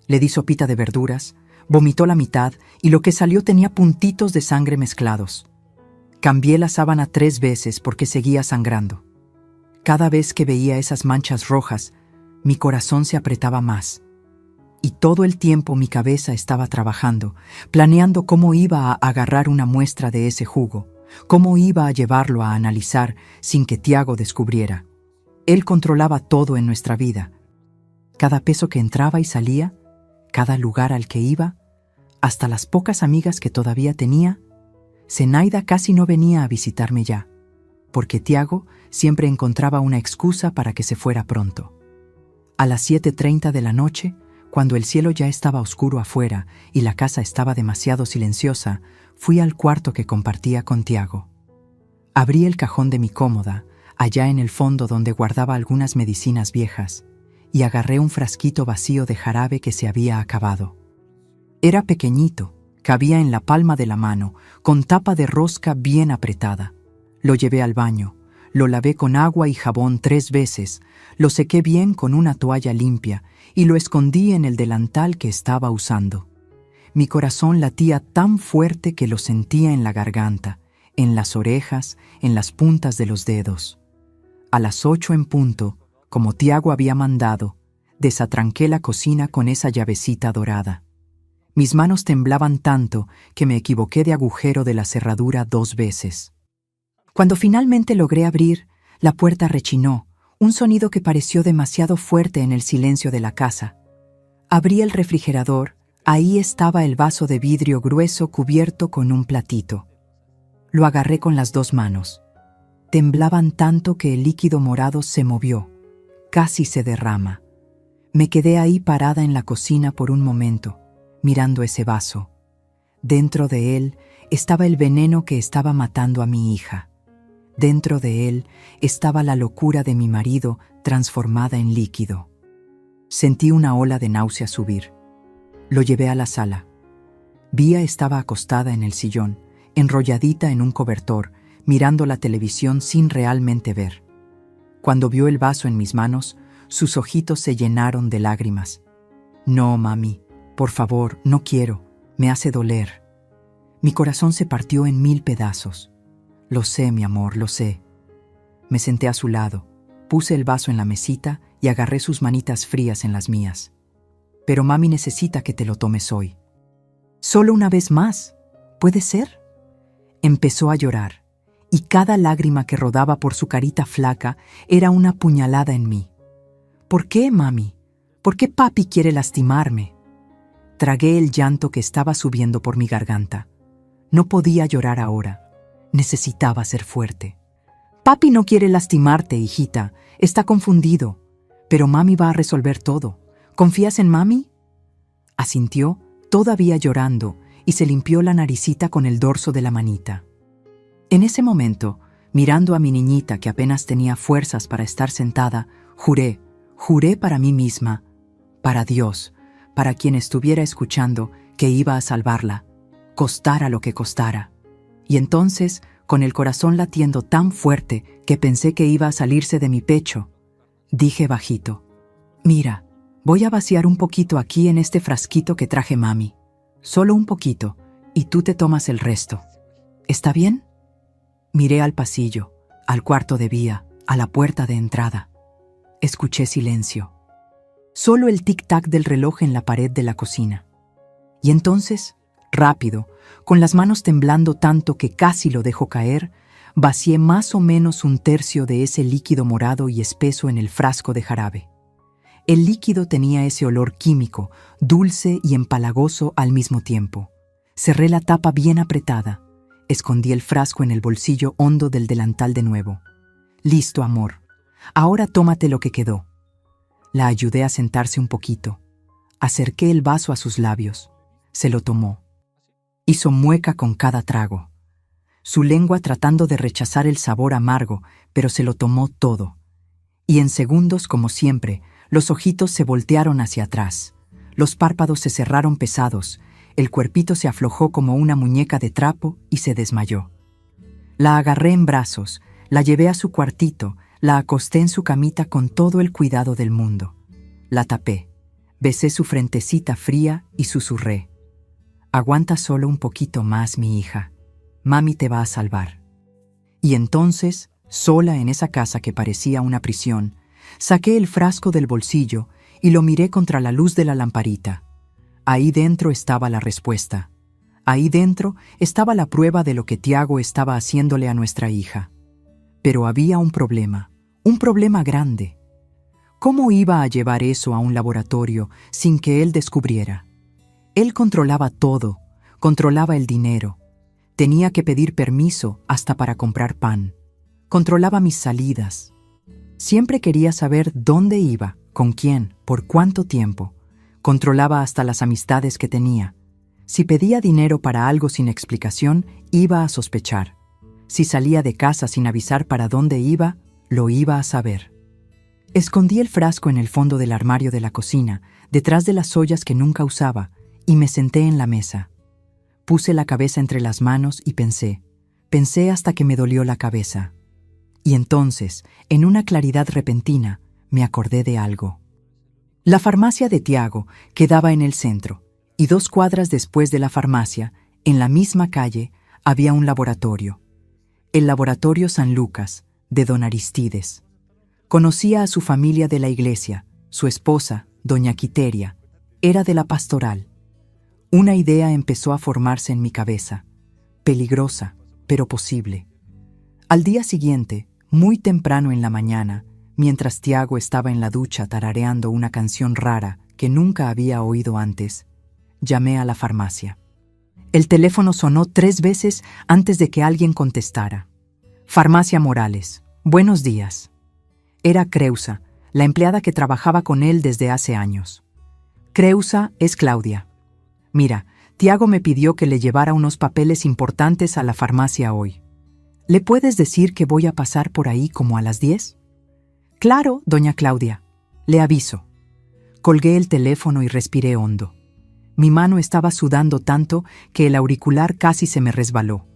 Le di sopita de verduras, vomitó la mitad y lo que salió tenía puntitos de sangre mezclados. Cambié la sábana 3 veces porque seguía sangrando. Cada vez que veía esas manchas rojas, mi corazón se apretaba más. Y todo el tiempo mi cabeza estaba trabajando, planeando cómo iba a agarrar una muestra de ese jugo, cómo iba a llevarlo a analizar sin que Tiago descubriera. Él controlaba todo en nuestra vida. Cada peso que entraba y salía, cada lugar al que iba, hasta las pocas amigas que todavía tenía. Zenaida casi no venía a visitarme ya, porque Tiago siempre encontraba una excusa para que se fuera pronto. A las 7:30 de la noche, cuando el cielo ya estaba oscuro afuera y la casa estaba demasiado silenciosa, fui al cuarto que compartía con Tiago. Abrí el cajón de mi cómoda, allá en el fondo donde guardaba algunas medicinas viejas, y agarré un frasquito vacío de jarabe que se había acabado. Era pequeñito, cabía en la palma de la mano, con tapa de rosca bien apretada. Lo llevé al baño, lo lavé con agua y jabón 3 veces, lo sequé bien con una toalla limpia y lo escondí en el delantal que estaba usando. Mi corazón latía tan fuerte que lo sentía en la garganta, en las orejas, en las puntas de los dedos. A las 8 en punto, como Tiago había mandado, desatranqué la cocina con esa llavecita dorada. Mis manos temblaban tanto que me equivoqué de agujero de la cerradura 2 veces. Cuando finalmente logré abrir, la puerta rechinó, un sonido que pareció demasiado fuerte en el silencio de la casa. Abrí el refrigerador, ahí estaba el vaso de vidrio grueso cubierto con un platito. Lo agarré con las 2 manos. Temblaban tanto que el líquido morado se movió, casi se derrama. Me quedé ahí parada en la cocina por un momento, mirando ese vaso. Dentro de él estaba el veneno que estaba matando a mi hija. Dentro de él estaba la locura de mi marido transformada en líquido. Sentí una ola de náusea subir. Lo llevé a la sala. Vía estaba acostada en el sillón, enrolladita en un cobertor, mirando la televisión sin realmente ver. Cuando vio el vaso en mis manos, sus ojitos se llenaron de lágrimas. «No, mami, por favor, no quiero, me hace doler». Mi corazón se partió en 1000 pedazos. «Lo sé, mi amor, lo sé». Me senté a su lado, puse el vaso en la mesita y agarré sus manitas frías en las mías. «Pero mami necesita que te lo tomes hoy». «Solo una vez más, ¿puede ser?». Empezó a llorar, y cada lágrima que rodaba por su carita flaca era una puñalada en mí. «¿Por qué, mami? ¿Por qué papi quiere lastimarme?». Tragué el llanto que estaba subiendo por mi garganta. No podía llorar ahora. Necesitaba ser fuerte. «Papi no quiere lastimarte, hijita. Está confundido. Pero mami va a resolver todo. ¿Confías en mami?». Asintió, todavía llorando, y se limpió la naricita con el dorso de la manita. En ese momento, mirando a mi niñita que apenas tenía fuerzas para estar sentada, juré para mí misma, para Dios, para quien estuviera escuchando, que iba a salvarla, costara lo que costara. Y entonces, con el corazón latiendo tan fuerte que pensé que iba a salirse de mi pecho, dije bajito: «Mira, voy a vaciar un poquito aquí en este frasquito que traje mami. Solo un poquito, y tú te tomas el resto. ¿Está bien?». Miré al pasillo, al cuarto de Vía, a la puerta de entrada. Escuché silencio. Solo el tic-tac del reloj en la pared de la cocina. Y entonces, rápido, con las manos temblando tanto que casi lo dejó caer, vacié más o menos 1/3 de ese líquido morado y espeso en el frasco de jarabe. El líquido tenía ese olor químico, dulce y empalagoso al mismo tiempo. Cerré la tapa bien apretada. Escondí el frasco en el bolsillo hondo del delantal de nuevo. «Listo, amor. Ahora tómate lo que quedó». La ayudé a sentarse un poquito. Acerqué el vaso a sus labios. Se lo tomó. Hizo mueca con cada trago. Su lengua tratando de rechazar el sabor amargo, pero se lo tomó todo. Y en segundos, como siempre, los ojitos se voltearon hacia atrás. Los párpados se cerraron pesados. El cuerpito se aflojó como una muñeca de trapo y se desmayó. La agarré en brazos, la llevé a su cuartito, la acosté en su camita con todo el cuidado del mundo. La tapé, besé su frentecita fría y susurré: «Aguanta solo un poquito más, mi hija. Mami te va a salvar». Y entonces, sola en esa casa que parecía una prisión, saqué el frasco del bolsillo y lo miré contra la luz de la lamparita. Ahí dentro estaba la respuesta. Ahí dentro estaba la prueba de lo que Tiago estaba haciéndole a nuestra hija. Pero había un problema grande. ¿Cómo iba a llevar eso a un laboratorio sin que él descubriera? Él controlaba todo, controlaba el dinero. Tenía que pedir permiso hasta para comprar pan. Controlaba mis salidas. Siempre quería saber dónde iba, con quién, por cuánto tiempo. Controlaba hasta las amistades que tenía. Si pedía dinero para algo sin explicación, iba a sospechar. Si salía de casa sin avisar para dónde iba, lo iba a saber. Escondí el frasco en el fondo del armario de la cocina, detrás de las ollas que nunca usaba, y me senté en la mesa. Puse la cabeza entre las manos y pensé hasta que me dolió la cabeza. Y entonces, en una claridad repentina, me acordé de algo. La farmacia de Tiago quedaba en el centro, y 2 cuadras después de la farmacia, en la misma calle, había un laboratorio. El Laboratorio San Lucas, de don Aristides. Conocía a su familia de la iglesia, su esposa, doña Quiteria, era de la pastoral. Una idea empezó a formarse en mi cabeza, peligrosa, pero posible. Al día siguiente, muy temprano en la mañana, mientras Tiago estaba en la ducha tarareando una canción rara que nunca había oído antes, llamé a la farmacia. El teléfono sonó 3 veces antes de que alguien contestara. Farmacia Morales, buenos días. Era Creusa, la empleada que trabajaba con él desde hace años. Creusa es Claudia. Mira, Tiago me pidió que le llevara unos papeles importantes a la farmacia hoy. ¿Le puedes decir que voy a pasar por ahí como a las 10? Claro, doña Claudia. Le aviso. Colgué el teléfono y respiré hondo. Mi mano estaba sudando tanto que el auricular casi se me resbaló.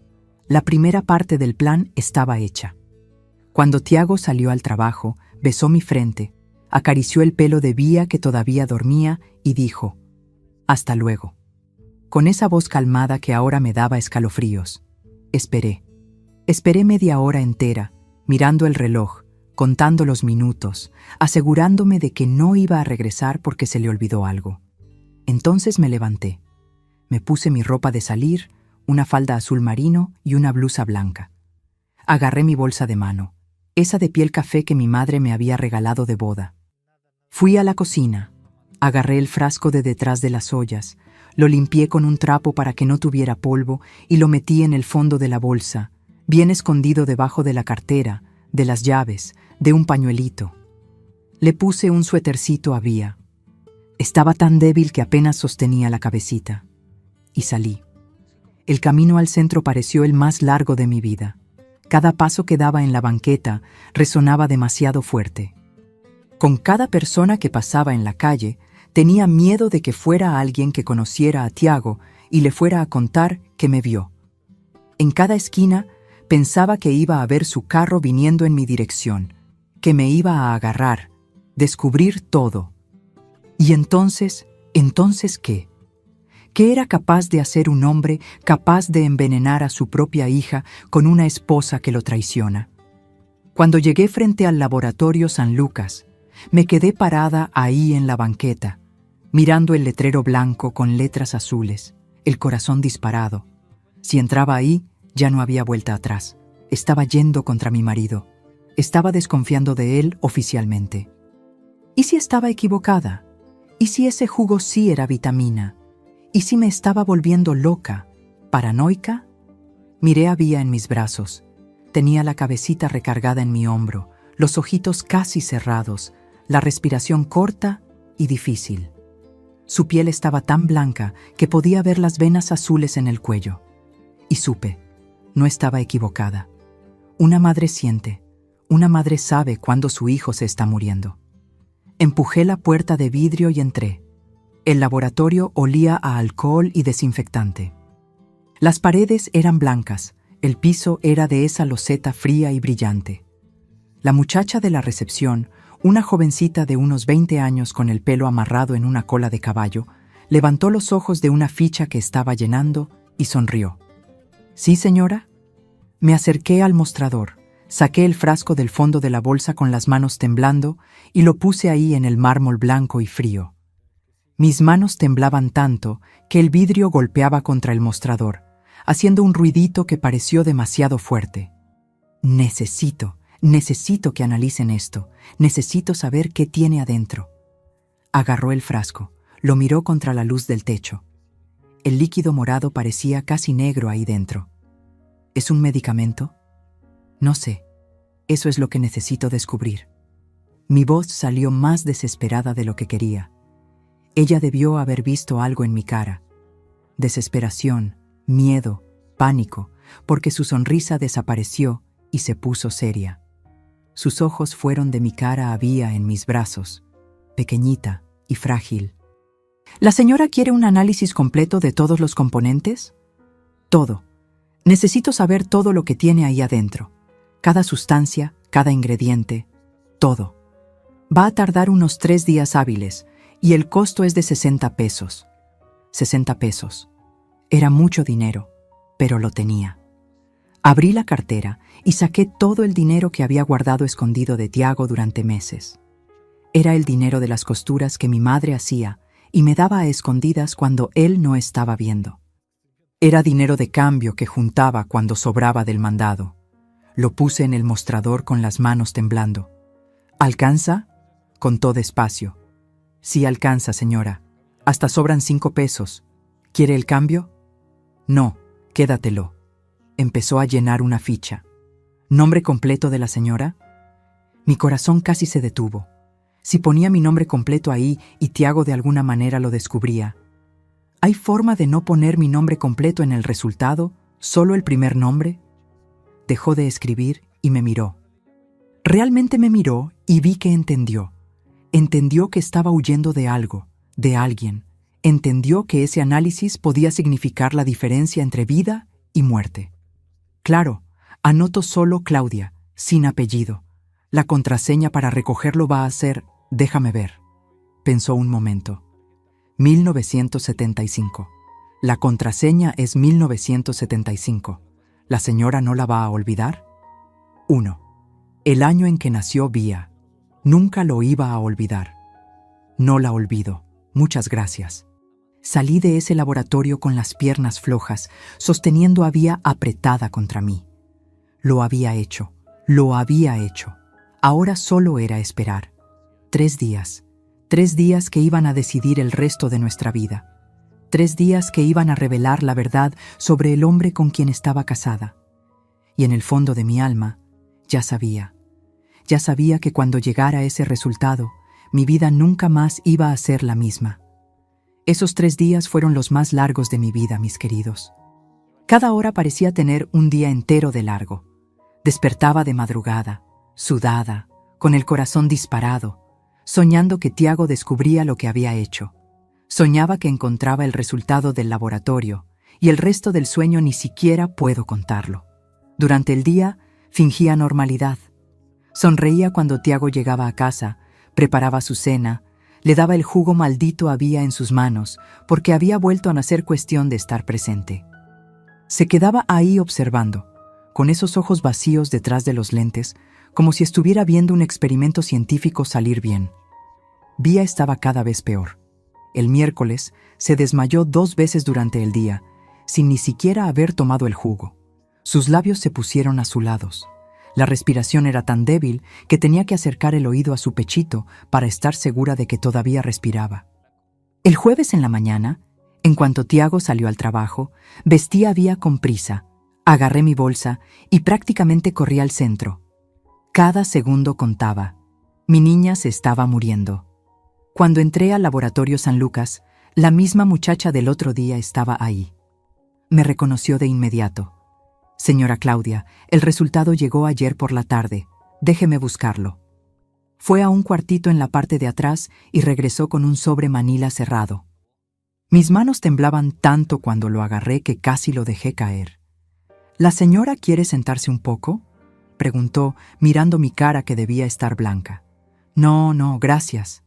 La primera parte del plan estaba hecha. Cuando Tiago salió al trabajo, besó mi frente, acarició el pelo de Vía que todavía dormía y dijo: «Hasta luego». Con esa voz calmada que ahora me daba escalofríos. Esperé. Esperé media hora entera, mirando el reloj, contando los minutos, asegurándome de que no iba a regresar porque se le olvidó algo. Entonces me levanté. Me puse mi ropa de salir, una falda azul marino y una blusa blanca. Agarré mi bolsa de mano, esa de piel café que mi madre me había regalado de boda. Fui a la cocina, agarré el frasco de detrás de las ollas, lo limpié con un trapo para que no tuviera polvo y lo metí en el fondo de la bolsa, bien escondido debajo de la cartera, de las llaves, de un pañuelito. Le puse un suétercito a Vía. Estaba tan débil que apenas sostenía la cabecita. Y salí. El camino al centro pareció el más largo de mi vida. Cada paso que daba en la banqueta resonaba demasiado fuerte. Con cada persona que pasaba en la calle, tenía miedo de que fuera alguien que conociera a Tiago y le fuera a contar que me vio. En cada esquina pensaba que iba a ver su carro viniendo en mi dirección, que me iba a agarrar, descubrir todo. Y entonces ¿qué? ¿Qué era capaz de hacer un hombre capaz de envenenar a su propia hija con una esposa que lo traiciona? Cuando llegué frente al Laboratorio San Lucas, me quedé parada ahí en la banqueta, mirando el letrero blanco con letras azules, el corazón disparado. Si entraba ahí, ya no había vuelta atrás. Estaba yendo contra mi marido. Estaba desconfiando de él oficialmente. ¿Y si estaba equivocada? ¿Y si ese jugo sí era vitamina? ¿Y si me estaba volviendo loca? ¿Paranoica? Miré a Vía en mis brazos. Tenía la cabecita recargada en mi hombro, los ojitos casi cerrados, la respiración corta y difícil. Su piel estaba tan blanca que podía ver las venas azules en el cuello. Y supe, no estaba equivocada. Una madre siente, una madre sabe cuando su hijo se está muriendo. Empujé la puerta de vidrio y entré. El laboratorio olía a alcohol y desinfectante. Las paredes eran blancas, el piso era de esa loseta fría y brillante. La muchacha de la recepción, una jovencita de unos 20 años con el pelo amarrado en una cola de caballo, levantó los ojos de una ficha que estaba llenando y sonrió. «¿Sí, señora?» Me acerqué al mostrador, saqué el frasco del fondo de la bolsa con las manos temblando y lo puse ahí en el mármol blanco y frío. Mis manos temblaban tanto que el vidrio golpeaba contra el mostrador, haciendo un ruidito que pareció demasiado fuerte. Necesito que analicen esto. Necesito saber qué tiene adentro. Agarró el frasco, lo miró contra la luz del techo. El líquido morado parecía casi negro ahí dentro. ¿Es un medicamento? No sé. Eso es lo que necesito descubrir. Mi voz salió más desesperada de lo que quería. Ella debió haber visto algo en mi cara. Desesperación, miedo, pánico, porque su sonrisa desapareció y se puso seria. Sus ojos fueron de mi cara a Vía en mis brazos, pequeñita y frágil. ¿La señora quiere un análisis completo de todos los componentes? Todo. Necesito saber todo lo que tiene ahí adentro. Cada sustancia, cada ingrediente, todo. Va a tardar unos 3 días hábiles y el costo es de 60 pesos. 60 pesos. Era mucho dinero, pero lo tenía. Abrí la cartera y saqué todo el dinero que había guardado escondido de Tiago durante meses. Era el dinero de las costuras que mi madre hacía y me daba a escondidas cuando él no estaba viendo. Era dinero de cambio que juntaba cuando sobraba del mandado. Lo puse en el mostrador con las manos temblando. ¿Alcanza? Contó despacio. Sí alcanza, señora. Hasta sobran 5 pesos. ¿Quiere el cambio? No, quédatelo. Empezó a llenar una ficha. ¿Nombre completo de la señora? Mi corazón casi se detuvo. Si ponía mi nombre completo ahí y Tiago de alguna manera lo descubría. ¿Hay forma de no poner mi nombre completo en el resultado, solo el primer nombre? Dejó de escribir y me miró. Realmente me miró y vi que entendió. Entendió que estaba huyendo de algo, de alguien. Entendió que ese análisis podía significar la diferencia entre vida y muerte. Claro, anoto solo Claudia, sin apellido. La contraseña para recogerlo va a ser, déjame ver. Pensó un momento. 1975. La contraseña es 1975. ¿La señora no la va a olvidar? 1. El año en que nació Vía. Nunca lo iba a olvidar. No la olvido. Muchas gracias. Salí de ese laboratorio con las piernas flojas, sosteniendo a Vía apretada contra mí. Lo había hecho. Ahora solo era esperar. 3 días. 3 días que iban a decidir el resto de nuestra vida. 3 días que iban a revelar la verdad sobre el hombre con quien estaba casada. Y en el fondo de mi alma, ya sabía que cuando llegara ese resultado, mi vida nunca más iba a ser la misma. Esos 3 días fueron los más largos de mi vida, mis queridos. Cada hora parecía tener un día entero de largo. Despertaba de madrugada, sudada, con el corazón disparado, soñando que Tiago descubría lo que había hecho. Soñaba que encontraba el resultado del laboratorio, y el resto del sueño ni siquiera puedo contarlo. Durante el día, fingía normalidad. Sonreía cuando Tiago llegaba a casa, preparaba su cena, le daba el jugo maldito a Vía en sus manos, porque había vuelto a nacer cuestión de estar presente. Se quedaba ahí observando, con esos ojos vacíos detrás de los lentes, como si estuviera viendo un experimento científico salir bien. Vía estaba cada vez peor. El miércoles se desmayó 2 veces durante el día, sin ni siquiera haber tomado el jugo. Sus labios se pusieron azulados. La respiración era tan débil que tenía que acercar el oído a su pechito para estar segura de que todavía respiraba. El jueves en la mañana, en cuanto Tiago salió al trabajo, vestí a Vía con prisa, agarré mi bolsa y prácticamente corrí al centro. Cada segundo contaba. Mi niña se estaba muriendo. Cuando entré al laboratorio San Lucas, la misma muchacha del otro día estaba ahí. Me reconoció de inmediato. Señora Claudia, el resultado llegó ayer por la tarde. Déjeme buscarlo. Fue a un cuartito en la parte de atrás y regresó con un sobre manila cerrado. Mis manos temblaban tanto cuando lo agarré que casi lo dejé caer. ¿La señora quiere sentarse un poco?, preguntó, mirando mi cara que debía estar blanca. No, gracias.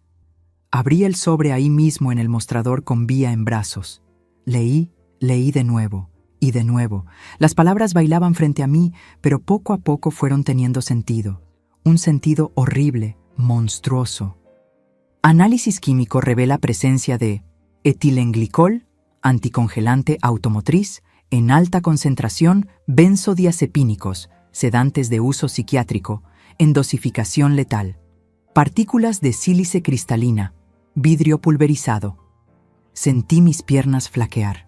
Abrí el sobre ahí mismo en el mostrador con Vía en brazos. Leí de nuevo, y de nuevo. Las palabras bailaban frente a mí, pero poco a poco fueron teniendo sentido. Un sentido horrible, monstruoso. Análisis químico revela presencia de etilenglicol, anticongelante automotriz, en alta concentración, benzodiazepínicos, sedantes de uso psiquiátrico, en dosificación letal, partículas de sílice cristalina, vidrio pulverizado. Sentí mis piernas flaquear.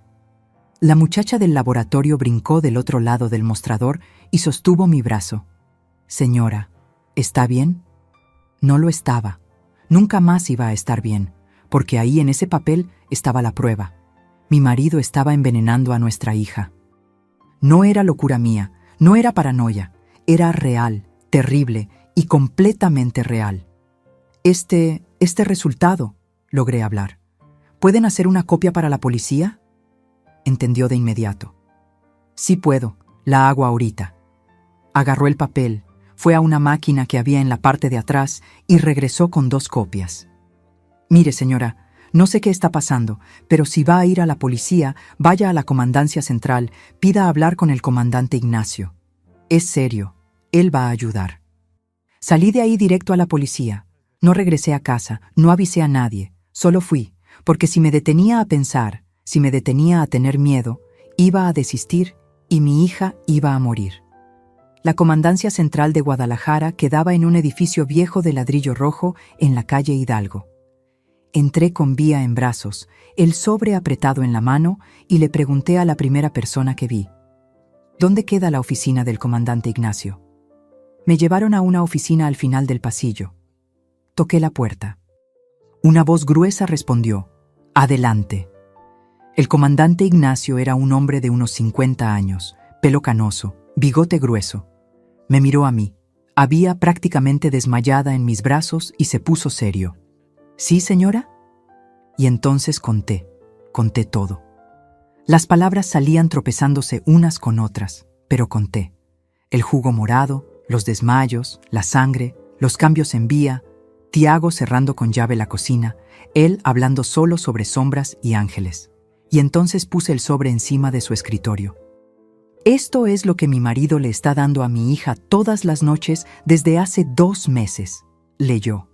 La muchacha del laboratorio brincó del otro lado del mostrador y sostuvo mi brazo. Señora, ¿está bien? No lo estaba. Nunca más iba a estar bien, porque ahí en ese papel estaba la prueba. Mi marido estaba envenenando a nuestra hija. No era locura mía, no era paranoia, era real, terrible y completamente real. Este resultado, logré hablar. ¿Pueden hacer una copia para la policía? Entendió de inmediato. Sí puedo, la hago ahorita. Agarró el papel, fue a una máquina que había en la parte de atrás y regresó con 2 copias. Mire, señora, no sé qué está pasando, pero si va a ir a la policía, vaya a la comandancia central, pida hablar con el comandante Ignacio. Es serio, él va a ayudar. Salí de ahí directo a la policía. No regresé a casa, no avisé a nadie, solo fui, porque si me detenía a pensar, si me detenía a tener miedo, iba a desistir y mi hija iba a morir. La comandancia central de Guadalajara quedaba en un edificio viejo de ladrillo rojo en la calle Hidalgo. Entré con Vía en brazos, el sobre apretado en la mano, y le pregunté a la primera persona que vi: ¿Dónde queda la oficina del comandante Ignacio? Me llevaron a una oficina al final del pasillo. Toqué la puerta. Una voz gruesa respondió: «Adelante». El comandante Ignacio era un hombre de unos 50 años, pelo canoso, bigote grueso. Me miró a mí. Había prácticamente desmayada en mis brazos y se puso serio. «¿Sí, señora?» Y entonces conté todo. Las palabras salían tropezándose unas con otras, pero conté. El jugo morado, los desmayos, la sangre, los cambios en Vía, Tiago cerrando con llave la cocina, él hablando solo sobre sombras y ángeles. Y entonces puse el sobre encima de su escritorio. Esto es lo que mi marido le está dando a mi hija todas las noches desde hace 2 meses, leyó.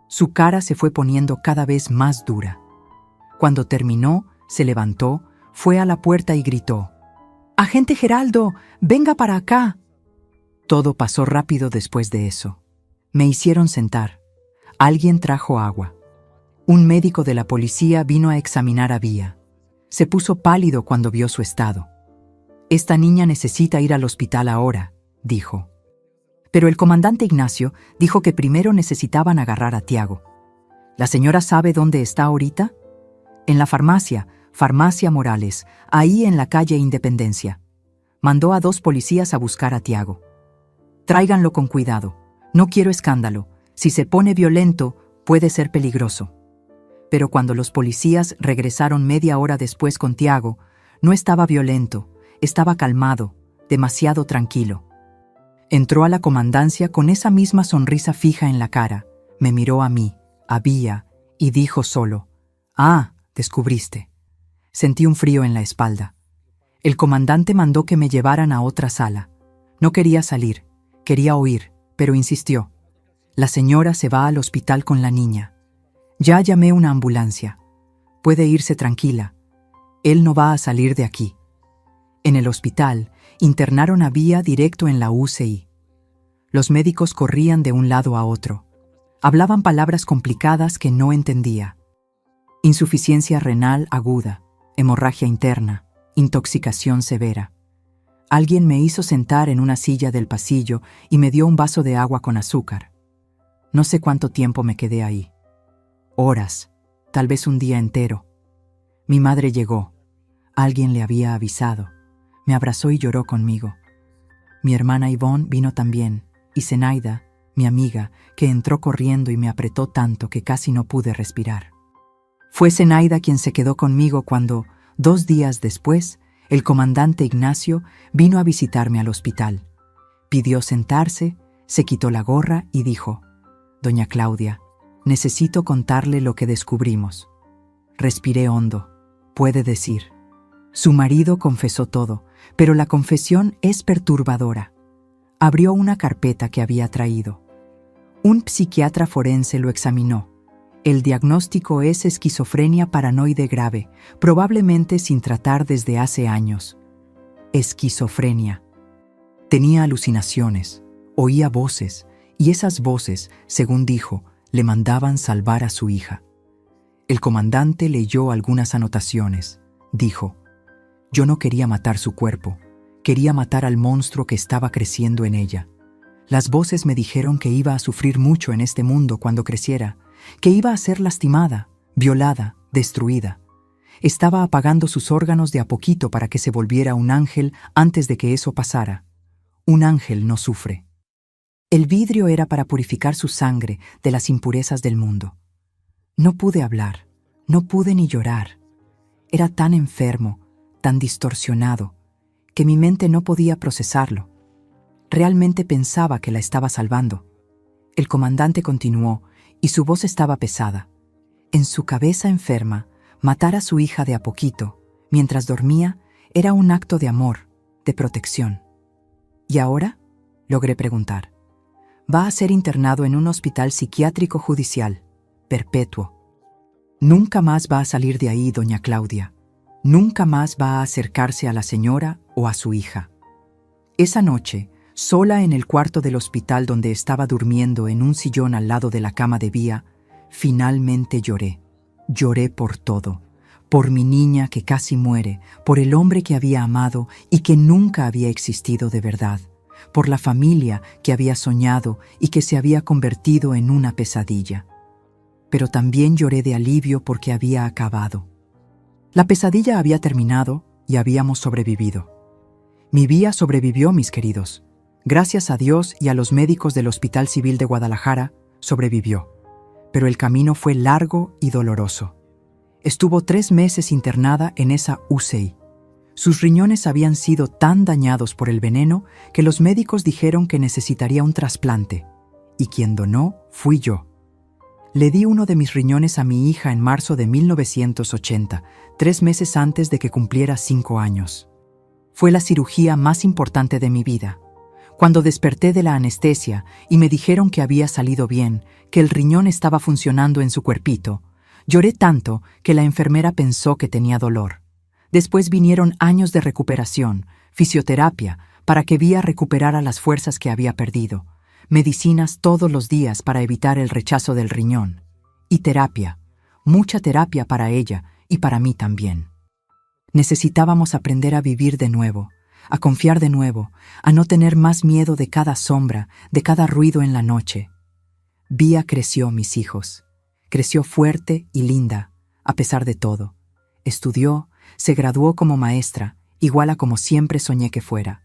Su cara se fue poniendo cada vez más dura. Cuando terminó, se levantó, fue a la puerta y gritó: «¡Agente Geraldo, venga para acá!». Todo pasó rápido después de eso. Me hicieron sentar. Alguien trajo agua. Un médico de la policía vino a examinar a Vía. Se puso pálido cuando vio su estado. «Esta niña necesita ir al hospital ahora», dijo. Pero el comandante Ignacio dijo que primero necesitaban agarrar a Tiago. «¿La señora sabe dónde está ahorita?» «En la farmacia, Farmacia Morales, ahí en la calle Independencia». Mandó a 2 policías a buscar a Tiago. «Tráiganlo con cuidado. No quiero escándalo. Si se pone violento, puede ser peligroso». Pero cuando los policías regresaron media hora después con Tiago, no estaba violento, estaba calmado, demasiado tranquilo. Entró a la comandancia con esa misma sonrisa fija en la cara, me miró a mí, a Vía, y dijo solo: «Ah, descubriste». Sentí un frío en la espalda. El comandante mandó que me llevaran a otra sala. No quería salir, quería oír, pero insistió: «La señora se va al hospital con la niña. Ya llamé una ambulancia. Puede irse tranquila. Él no va a salir de aquí». En el hospital, internaron a Vía directo en la UCI. Los médicos corrían de un lado a otro. Hablaban palabras complicadas que no entendía. Insuficiencia renal aguda, hemorragia interna, intoxicación severa. Alguien me hizo sentar en una silla del pasillo y me dio un vaso de agua con azúcar. No sé cuánto tiempo me quedé ahí. Horas, tal vez un día entero. Mi madre llegó. Alguien le había avisado. Me abrazó y lloró conmigo. Mi hermana Ivonne vino también, y Zenaida, mi amiga, que entró corriendo y me apretó tanto que casi no pude respirar. Fue Zenaida quien se quedó conmigo cuando, 2 días después, el comandante Ignacio vino a visitarme al hospital. Pidió sentarse, se quitó la gorra y dijo: «Doña Claudia, necesito contarle lo que descubrimos». Respiré hondo. «Puede decir». Su marido confesó todo, pero la confesión es perturbadora. Abrió una carpeta que había traído. Un psiquiatra forense lo examinó. El diagnóstico es esquizofrenia paranoide grave, probablemente sin tratar desde hace años. Esquizofrenia. Tenía alucinaciones, oía voces, y esas voces, según dijo, le mandaban salvar a su hija. El comandante leyó algunas anotaciones. Dijo: «Yo no quería matar su cuerpo, quería matar al monstruo que estaba creciendo en ella. Las voces me dijeron que iba a sufrir mucho en este mundo cuando creciera, que iba a ser lastimada, violada, destruida. Estaba apagando sus órganos de a poquito para que se volviera un ángel antes de que eso pasara. Un ángel no sufre». El vidrio era para purificar su sangre de las impurezas del mundo. No pude hablar, no pude ni llorar. Era tan enfermo, tan distorsionado, que mi mente no podía procesarlo. Realmente pensaba que la estaba salvando. El comandante continuó, y su voz estaba pesada. En su cabeza enferma, matar a su hija de a poquito, mientras dormía, era un acto de amor, de protección. ¿Y ahora?, logré preguntar. Va a ser internado en un hospital psiquiátrico judicial, perpetuo. Nunca más va a salir de ahí, doña Claudia. Nunca más va a acercarse a la señora o a su hija. Esa noche, sola en el cuarto del hospital donde estaba durmiendo en un sillón al lado de la cama de Vía, finalmente lloré. Lloré por todo. Por mi niña que casi muere, por el hombre que había amado y que nunca había existido de verdad, por la familia que había soñado y que se había convertido en una pesadilla. Pero también lloré de alivio porque había acabado. La pesadilla había terminado y habíamos sobrevivido. Mi Vía sobrevivió, mis queridos. Gracias a Dios y a los médicos del Hospital Civil de Guadalajara, sobrevivió. Pero el camino fue largo y doloroso. Estuvo 3 meses internada en esa UCI. Sus riñones habían sido tan dañados por el veneno que los médicos dijeron que necesitaría un trasplante. Y quien donó fui yo. Le di uno de mis riñones a mi hija en marzo de 1980, 3 meses antes de que cumpliera 5 años. Fue la cirugía más importante de mi vida. Cuando desperté de la anestesia y me dijeron que había salido bien, que el riñón estaba funcionando en su cuerpito, lloré tanto que la enfermera pensó que tenía dolor. Después vinieron años de recuperación, fisioterapia, para que Vía recuperara las fuerzas que había perdido, medicinas todos los días para evitar el rechazo del riñón, y terapia, mucha terapia para ella y para mí también. Necesitábamos aprender a vivir de nuevo, a confiar de nuevo, a no tener más miedo de cada sombra, de cada ruido en la noche. Vía creció, mis hijos. Creció fuerte y linda, a pesar de todo. Estudió, se graduó como maestra, igual a como siempre soñé que fuera.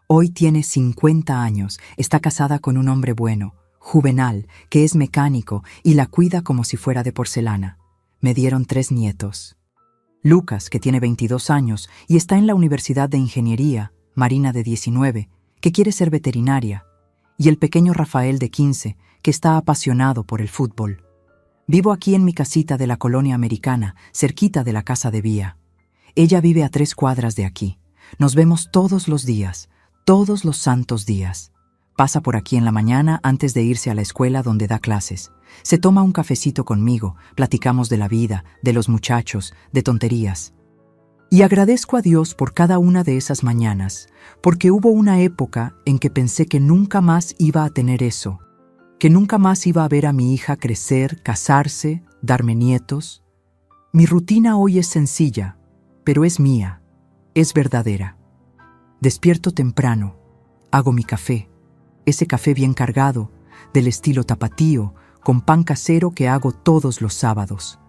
Hoy tiene 50 años, está casada con un hombre bueno, Juvenal, que es mecánico y la cuida como si fuera de porcelana. Me dieron 3 nietos. Lucas, que tiene 22 años y está en la Universidad de Ingeniería, Marina de 19, que quiere ser veterinaria, y el pequeño Rafael de 15, que está apasionado por el fútbol. Vivo aquí en mi casita de la colonia americana, cerquita de la casa de Vía. Ella vive a 3 cuadras de aquí. Nos vemos todos los días, todos los santos días. Pasa por aquí en la mañana antes de irse a la escuela donde da clases. Se toma un cafecito conmigo, platicamos de la vida, de los muchachos, de tonterías. Y agradezco a Dios por cada una de esas mañanas, porque hubo una época en que pensé que nunca más iba a tener eso, que nunca más iba a ver a mi hija crecer, casarse, darme nietos. Mi rutina hoy es sencilla, pero es mía, es verdadera. Despierto temprano, hago mi café, ese café bien cargado, del estilo tapatío, con pan casero que hago todos los sábados.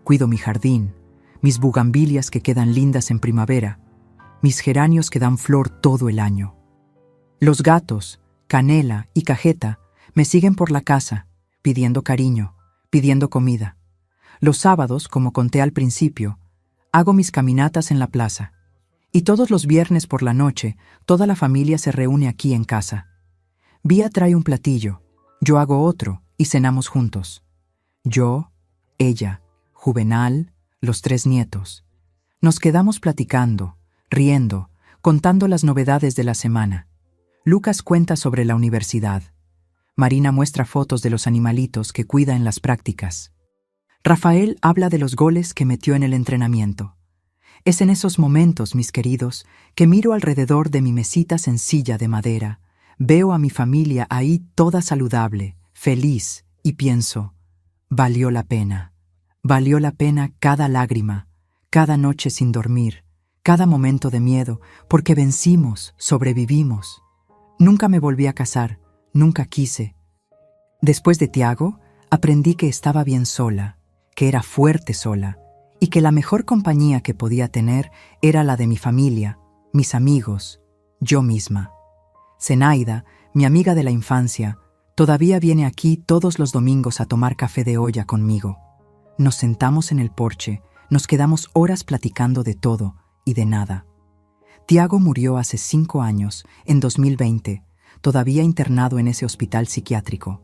Cuido mi jardín, mis bugambilias que quedan lindas en primavera, mis geranios que dan flor todo el año. Los gatos, Canela y Cajeta, me siguen por la casa, pidiendo cariño, pidiendo comida. Los sábados, como conté al principio, hago mis caminatas en la plaza. Y todos los viernes por la noche, toda la familia se reúne aquí en casa. Vía trae un platillo, yo hago otro y cenamos juntos. Yo, ella, Juvenal, los 3 nietos. Nos quedamos platicando, riendo, contando las novedades de la semana. Lucas cuenta sobre la universidad. Marina muestra fotos de los animalitos que cuida en las prácticas. Rafael habla de los goles que metió en el entrenamiento. Es en esos momentos, mis queridos, que miro alrededor de mi mesita sencilla de madera, veo a mi familia ahí toda saludable, feliz, y pienso, valió la pena cada lágrima, cada noche sin dormir, cada momento de miedo, porque vencimos, sobrevivimos. Nunca me volví a casar, nunca quise. Después de Tiago, aprendí que estaba bien sola, que era fuerte sola, y que la mejor compañía que podía tener era la de mi familia, mis amigos, yo misma. Zenaida, mi amiga de la infancia, todavía viene aquí todos los domingos a tomar café de olla conmigo. Nos sentamos en el porche, nos quedamos horas platicando de todo y de nada. Tiago murió hace 5 años, en 2020, todavía internado en ese hospital psiquiátrico.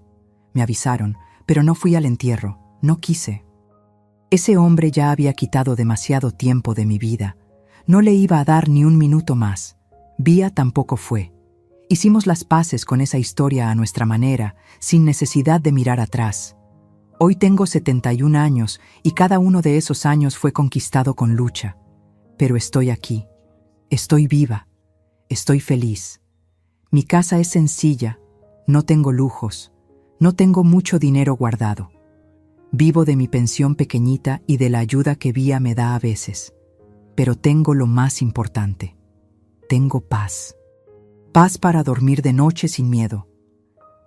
Me avisaron, pero no fui al entierro, no quise. Ese hombre ya había quitado demasiado tiempo de mi vida. No le iba a dar ni un minuto más. Vía tampoco fue. Hicimos las paces con esa historia a nuestra manera, sin necesidad de mirar atrás. Hoy tengo 71 años y cada uno de esos años fue conquistado con lucha. Pero estoy aquí. Estoy viva. Estoy feliz. Mi casa es sencilla. No tengo lujos. No tengo mucho dinero guardado. Vivo de mi pensión pequeñita y de la ayuda que Vía me da a veces. Pero tengo lo más importante. Tengo paz. Paz para dormir de noche sin miedo.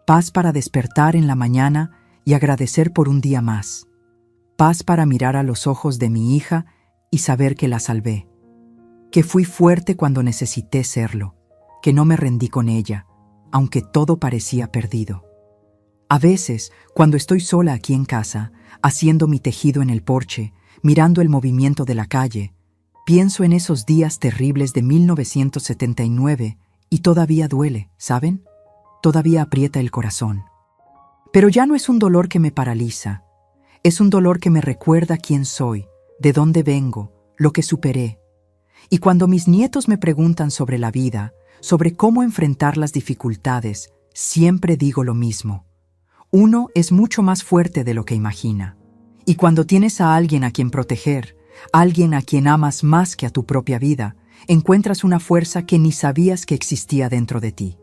Paz para despertar en la mañana y agradecer por un día más. Paz para mirar a los ojos de mi hija y saber que la salvé. Que fui fuerte cuando necesité serlo. Que no me rendí con ella, aunque todo parecía perdido. A veces, cuando estoy sola aquí en casa, haciendo mi tejido en el porche, mirando el movimiento de la calle, pienso en esos días terribles de 1979 y todavía duele, ¿saben? Todavía aprieta el corazón. Pero ya no es un dolor que me paraliza, es un dolor que me recuerda quién soy, de dónde vengo, lo que superé. Y cuando mis nietos me preguntan sobre la vida, sobre cómo enfrentar las dificultades, siempre digo lo mismo. Uno es mucho más fuerte de lo que imagina. Y cuando tienes a alguien a quien proteger, alguien a quien amas más que a tu propia vida, encuentras una fuerza que ni sabías que existía dentro de ti.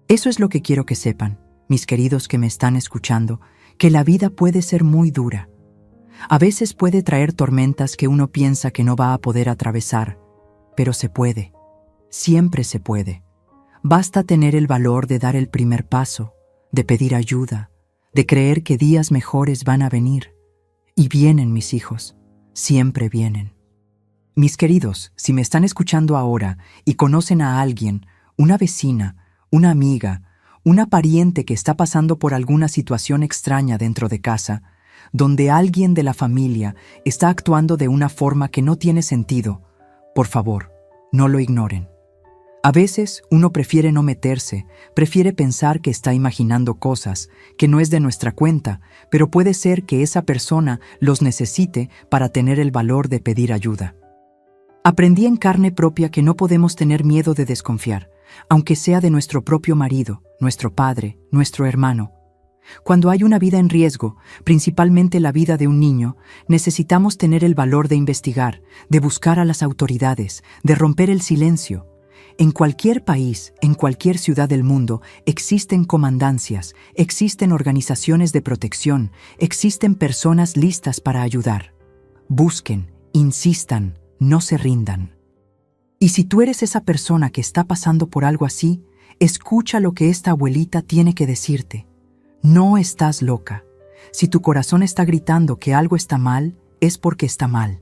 Eso es lo que quiero que sepan, mis queridos que me están escuchando, que la vida puede ser muy dura. A veces puede traer tormentas que uno piensa que no va a poder atravesar, pero se puede. Siempre se puede. Basta tener el valor de dar el primer paso, de pedir ayuda, de creer que días mejores van a venir. Y vienen, mis hijos, siempre vienen. Mis queridos, si me están escuchando ahora y conocen a alguien, una vecina, una amiga, una pariente que está pasando por alguna situación extraña dentro de casa, donde alguien de la familia está actuando de una forma que no tiene sentido, por favor, no lo ignoren. A veces uno prefiere no meterse, prefiere pensar que está imaginando cosas, que no es de nuestra cuenta, pero puede ser que esa persona los necesite para tener el valor de pedir ayuda. Aprendí en carne propia que no podemos tener miedo de desconfiar, aunque sea de nuestro propio marido, nuestro padre, nuestro hermano. Cuando hay una vida en riesgo, principalmente la vida de un niño, necesitamos tener el valor de investigar, de buscar a las autoridades, de romper el silencio. En cualquier país, en cualquier ciudad del mundo, existen comandancias, existen organizaciones de protección, existen personas listas para ayudar. Busquen, insistan, no se rindan. Y si tú eres esa persona que está pasando por algo así, escucha lo que esta abuelita tiene que decirte. No estás loca. Si tu corazón está gritando que algo está mal, es porque está mal.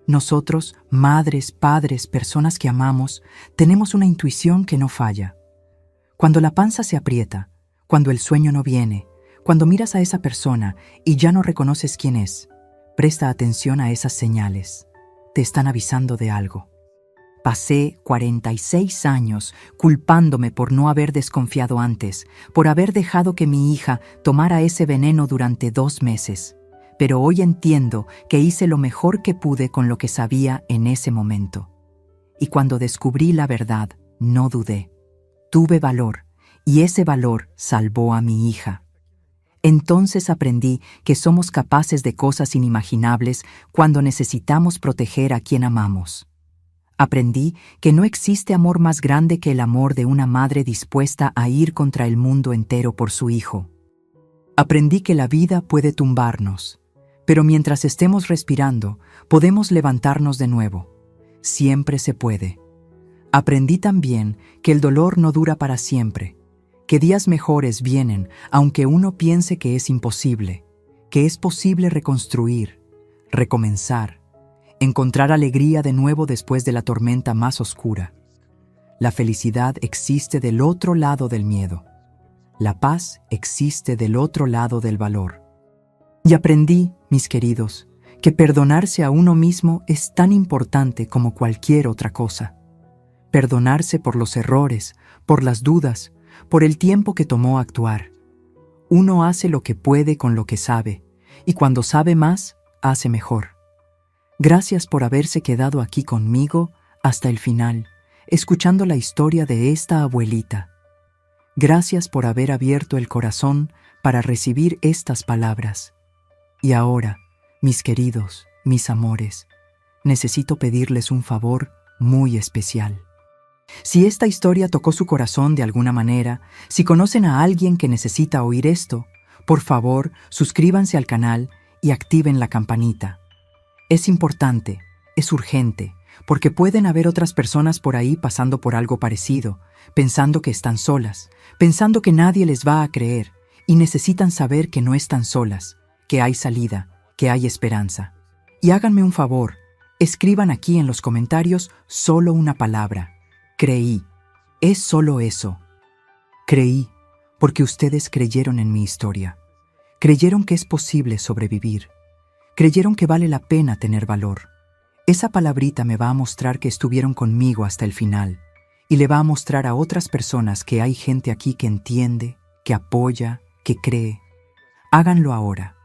Nosotros, madres, padres, personas que amamos, tenemos una intuición que no falla. Cuando la panza se aprieta, cuando el sueño no viene, cuando miras a esa persona y ya no reconoces quién es, presta atención a esas señales. Te están avisando de algo. Pasé 46 años culpándome por no haber desconfiado antes, por haber dejado que mi hija tomara ese veneno durante 2 meses. pero hoy entiendo que hice lo mejor que pude con lo que sabía en ese momento. Y cuando descubrí la verdad, no dudé. Tuve valor, y ese valor salvó a mi hija. Entonces aprendí que somos capaces de cosas inimaginables cuando necesitamos proteger a quien amamos. Aprendí que no existe amor más grande que el amor de una madre dispuesta a ir contra el mundo entero por su hijo. Aprendí que la vida puede tumbarnos, pero mientras estemos respirando, podemos levantarnos de nuevo. Siempre se puede. Aprendí también que el dolor no dura para siempre, que días mejores vienen aunque uno piense que es imposible, que es posible reconstruir, recomenzar, encontrar alegría de nuevo después de la tormenta más oscura. La felicidad existe del otro lado del miedo. La paz existe del otro lado del valor. Y aprendí, mis queridos, que perdonarse a uno mismo es tan importante como cualquier otra cosa. Perdonarse por los errores, por las dudas, por el tiempo que tomó actuar. Uno hace lo que puede con lo que sabe, y cuando sabe más, hace mejor. Gracias por haberse quedado aquí conmigo hasta el final, escuchando la historia de esta abuelita. Gracias por haber abierto el corazón para recibir estas palabras. Y ahora, mis queridos, mis amores, necesito pedirles un favor muy especial. Si esta historia tocó su corazón de alguna manera, si conocen a alguien que necesita oír esto, por favor, suscríbanse al canal y activen la campanita. Es importante, es urgente, porque pueden haber otras personas por ahí pasando por algo parecido, pensando que están solas, pensando que nadie les va a creer, y necesitan saber que no están solas, que hay salida, que hay esperanza. Y háganme un favor, escriban aquí en los comentarios solo una palabra: creí. Es solo eso. Creí, porque ustedes creyeron en mi historia. Creyeron que es posible sobrevivir. Creyeron que vale la pena tener valor. Esa palabrita me va a mostrar que estuvieron conmigo hasta el final, y le va a mostrar a otras personas que hay gente aquí que entiende, que apoya, que cree. Háganlo ahora.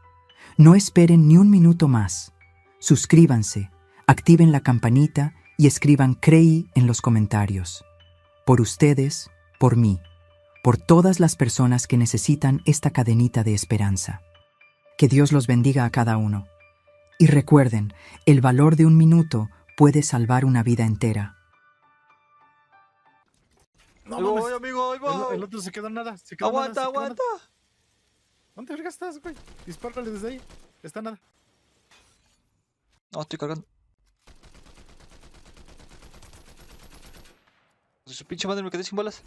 No esperen ni un minuto más. Suscríbanse, activen la campanita y escriban "creí" en los comentarios. Por ustedes, por mí, por todas las personas que necesitan esta cadenita de esperanza. Que Dios los bendiga a cada uno. Y recuerden, el valor de un minuto puede salvar una vida entera. No Ahí mames. voy, amigo, ahí voy. El otro se quedó en nada. Se quedó en Aguanta, nada, se quedó en aguanta. nada. ¿Dónde verga estás, güey? Dispárale desde ahí. Está nada. No, estoy cargando. Su pinche madre, me quedé sin balas.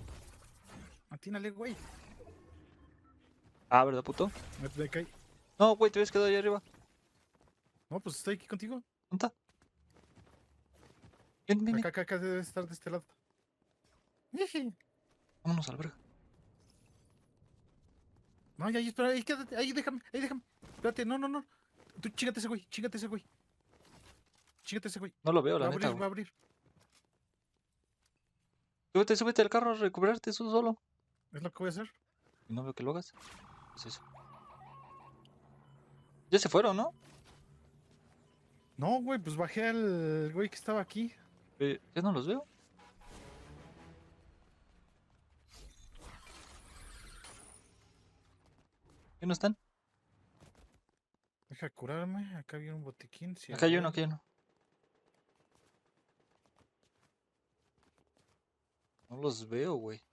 Atínale, güey. Ah, ¿verdad, puto? Me caí. No, güey, te habías quedado ahí arriba. No, pues estoy aquí contigo. ¿Dónde está? Ven, ven, ven. Acá debe estar de este lado. Iji. Vámonos a la verga. No, ya, espera, ahí quédate. Ahí déjame, ahí déjame. Espérate, no. Tú chíngate ese güey, chíngate ese güey. Chíngate ese güey. No lo veo, Va la a neta, abrir, va a güey. abrir. Súbete al carro a recuperarte tú solo. Es lo que voy a hacer. Y no veo que lo hagas. ¿Qué es eso? Ya se fueron, ¿no? No, güey, pues bajé al güey que estaba aquí. Ya no los veo. ¿Ya no están? Deja curarme. Acá había un botiquín. Sí, Acá hay güey. uno, aquí hay uno. No los veo, güey.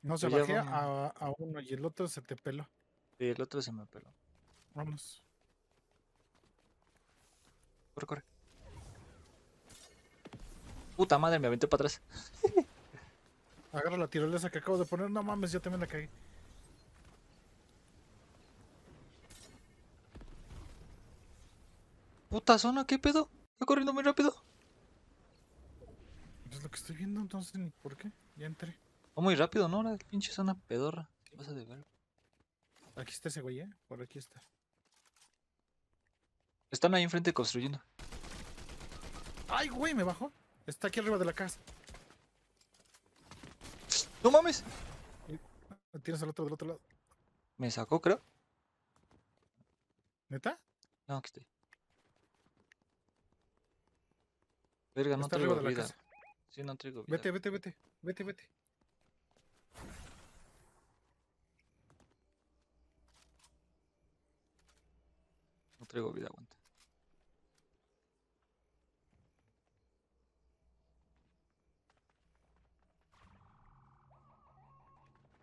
No, se Pues ya bajé vamos. a uno y el otro se te peló. Sí, el otro se me peló. Vámonos. Corre, corre. Puta madre, me aventé para atrás. Agarra la tirolesa que acabo de poner. No mames, yo también la cagué. Puta zona, ¿qué pedo? Está corriendo muy rápido. Es lo que estoy viendo, entonces ni por qué. Ya entré. Va muy rápido, ¿no? La pinche zona pedorra. ¿Qué pasa de ver? Aquí está ese güey, por aquí está. Están ahí enfrente construyendo. ¡Ay, güey! Me bajó. Está aquí arriba de la casa. ¡No mames! Tienes al otro del otro lado. Me sacó, creo. ¿Neta? No, aquí estoy. Verga, no Está traigo arriba de la vida. casa. Sí, no traigo vida. Vete. No traigo vida, aguanta.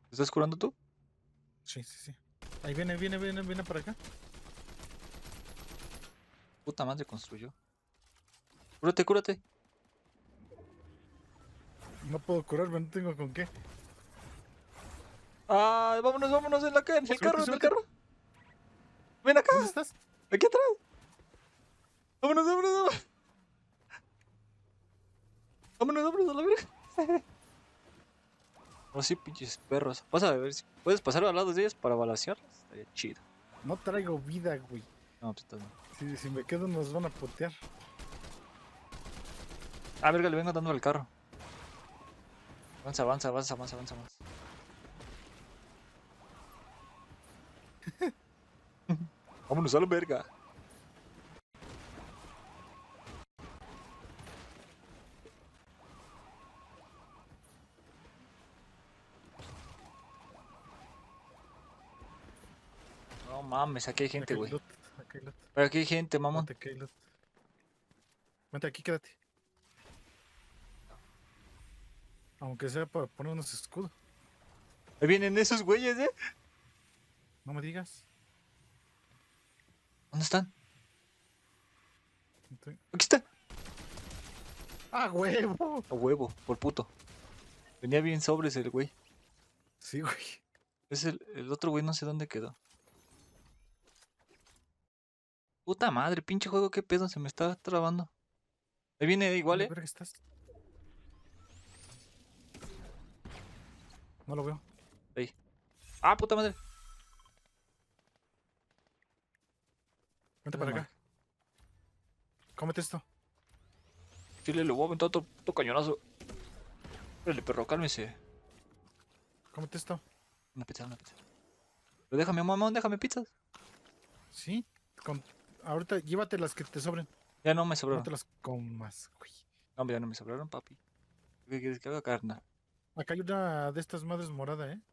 ¿Te estás curando tú? Sí. Ahí viene para acá. Puta madre construyó. Cúrate. No puedo curarme, no tengo con qué. Ah, vámonos en en el carro, Súbete. Ven acá, ¿Dónde estás? aquí atrás. Vámonos. Vámonos a la verga. Oh, sí, pinches perros. Vas a ver si puedes pasar al lado de ellos para balasearlos. Estaría chido. No traigo vida, güey. No, pues estás mal. Si me quedo nos van a potear. Ah, verga, le vengo dando al carro. Avanza más. Vámonos a la verga. No mames, aquí hay gente, güey. Aquí hay loot. Pero aquí hay gente, mamón. Vente, aquí hay loot. Vente aquí, quédate. Aunque sea para poner unos escudos. Ahí vienen esos güeyes, ¿eh? No me digas. ¿Dónde están? Estoy- Aquí están. ¡Ah, huevo! A huevo, por puto. Venía bien sobres el güey. Sí, güey. Es el otro güey, no sé dónde quedó. Puta madre, pinche juego, qué pedo, se me está trabando. Ahí viene igual, ¿Dónde ¿eh? verga estás? No lo veo. Ahí. Ah, puta madre. Vente para acá. Cómete esto. Chile, le voy a aventar otro puto cañonazo. Espérale, perro, cálmese. Cómete esto. Una pizza. Pero déjame, mamón, déjame pizzas. Sí. Con... Ahorita llévate las que te sobren. Ya no me No sobraron. te las comas, güey. No, ya no me sobraron, papi. ¿Qué quieres que haga, carnal? Acá hay una de estas madres morada, ¿eh?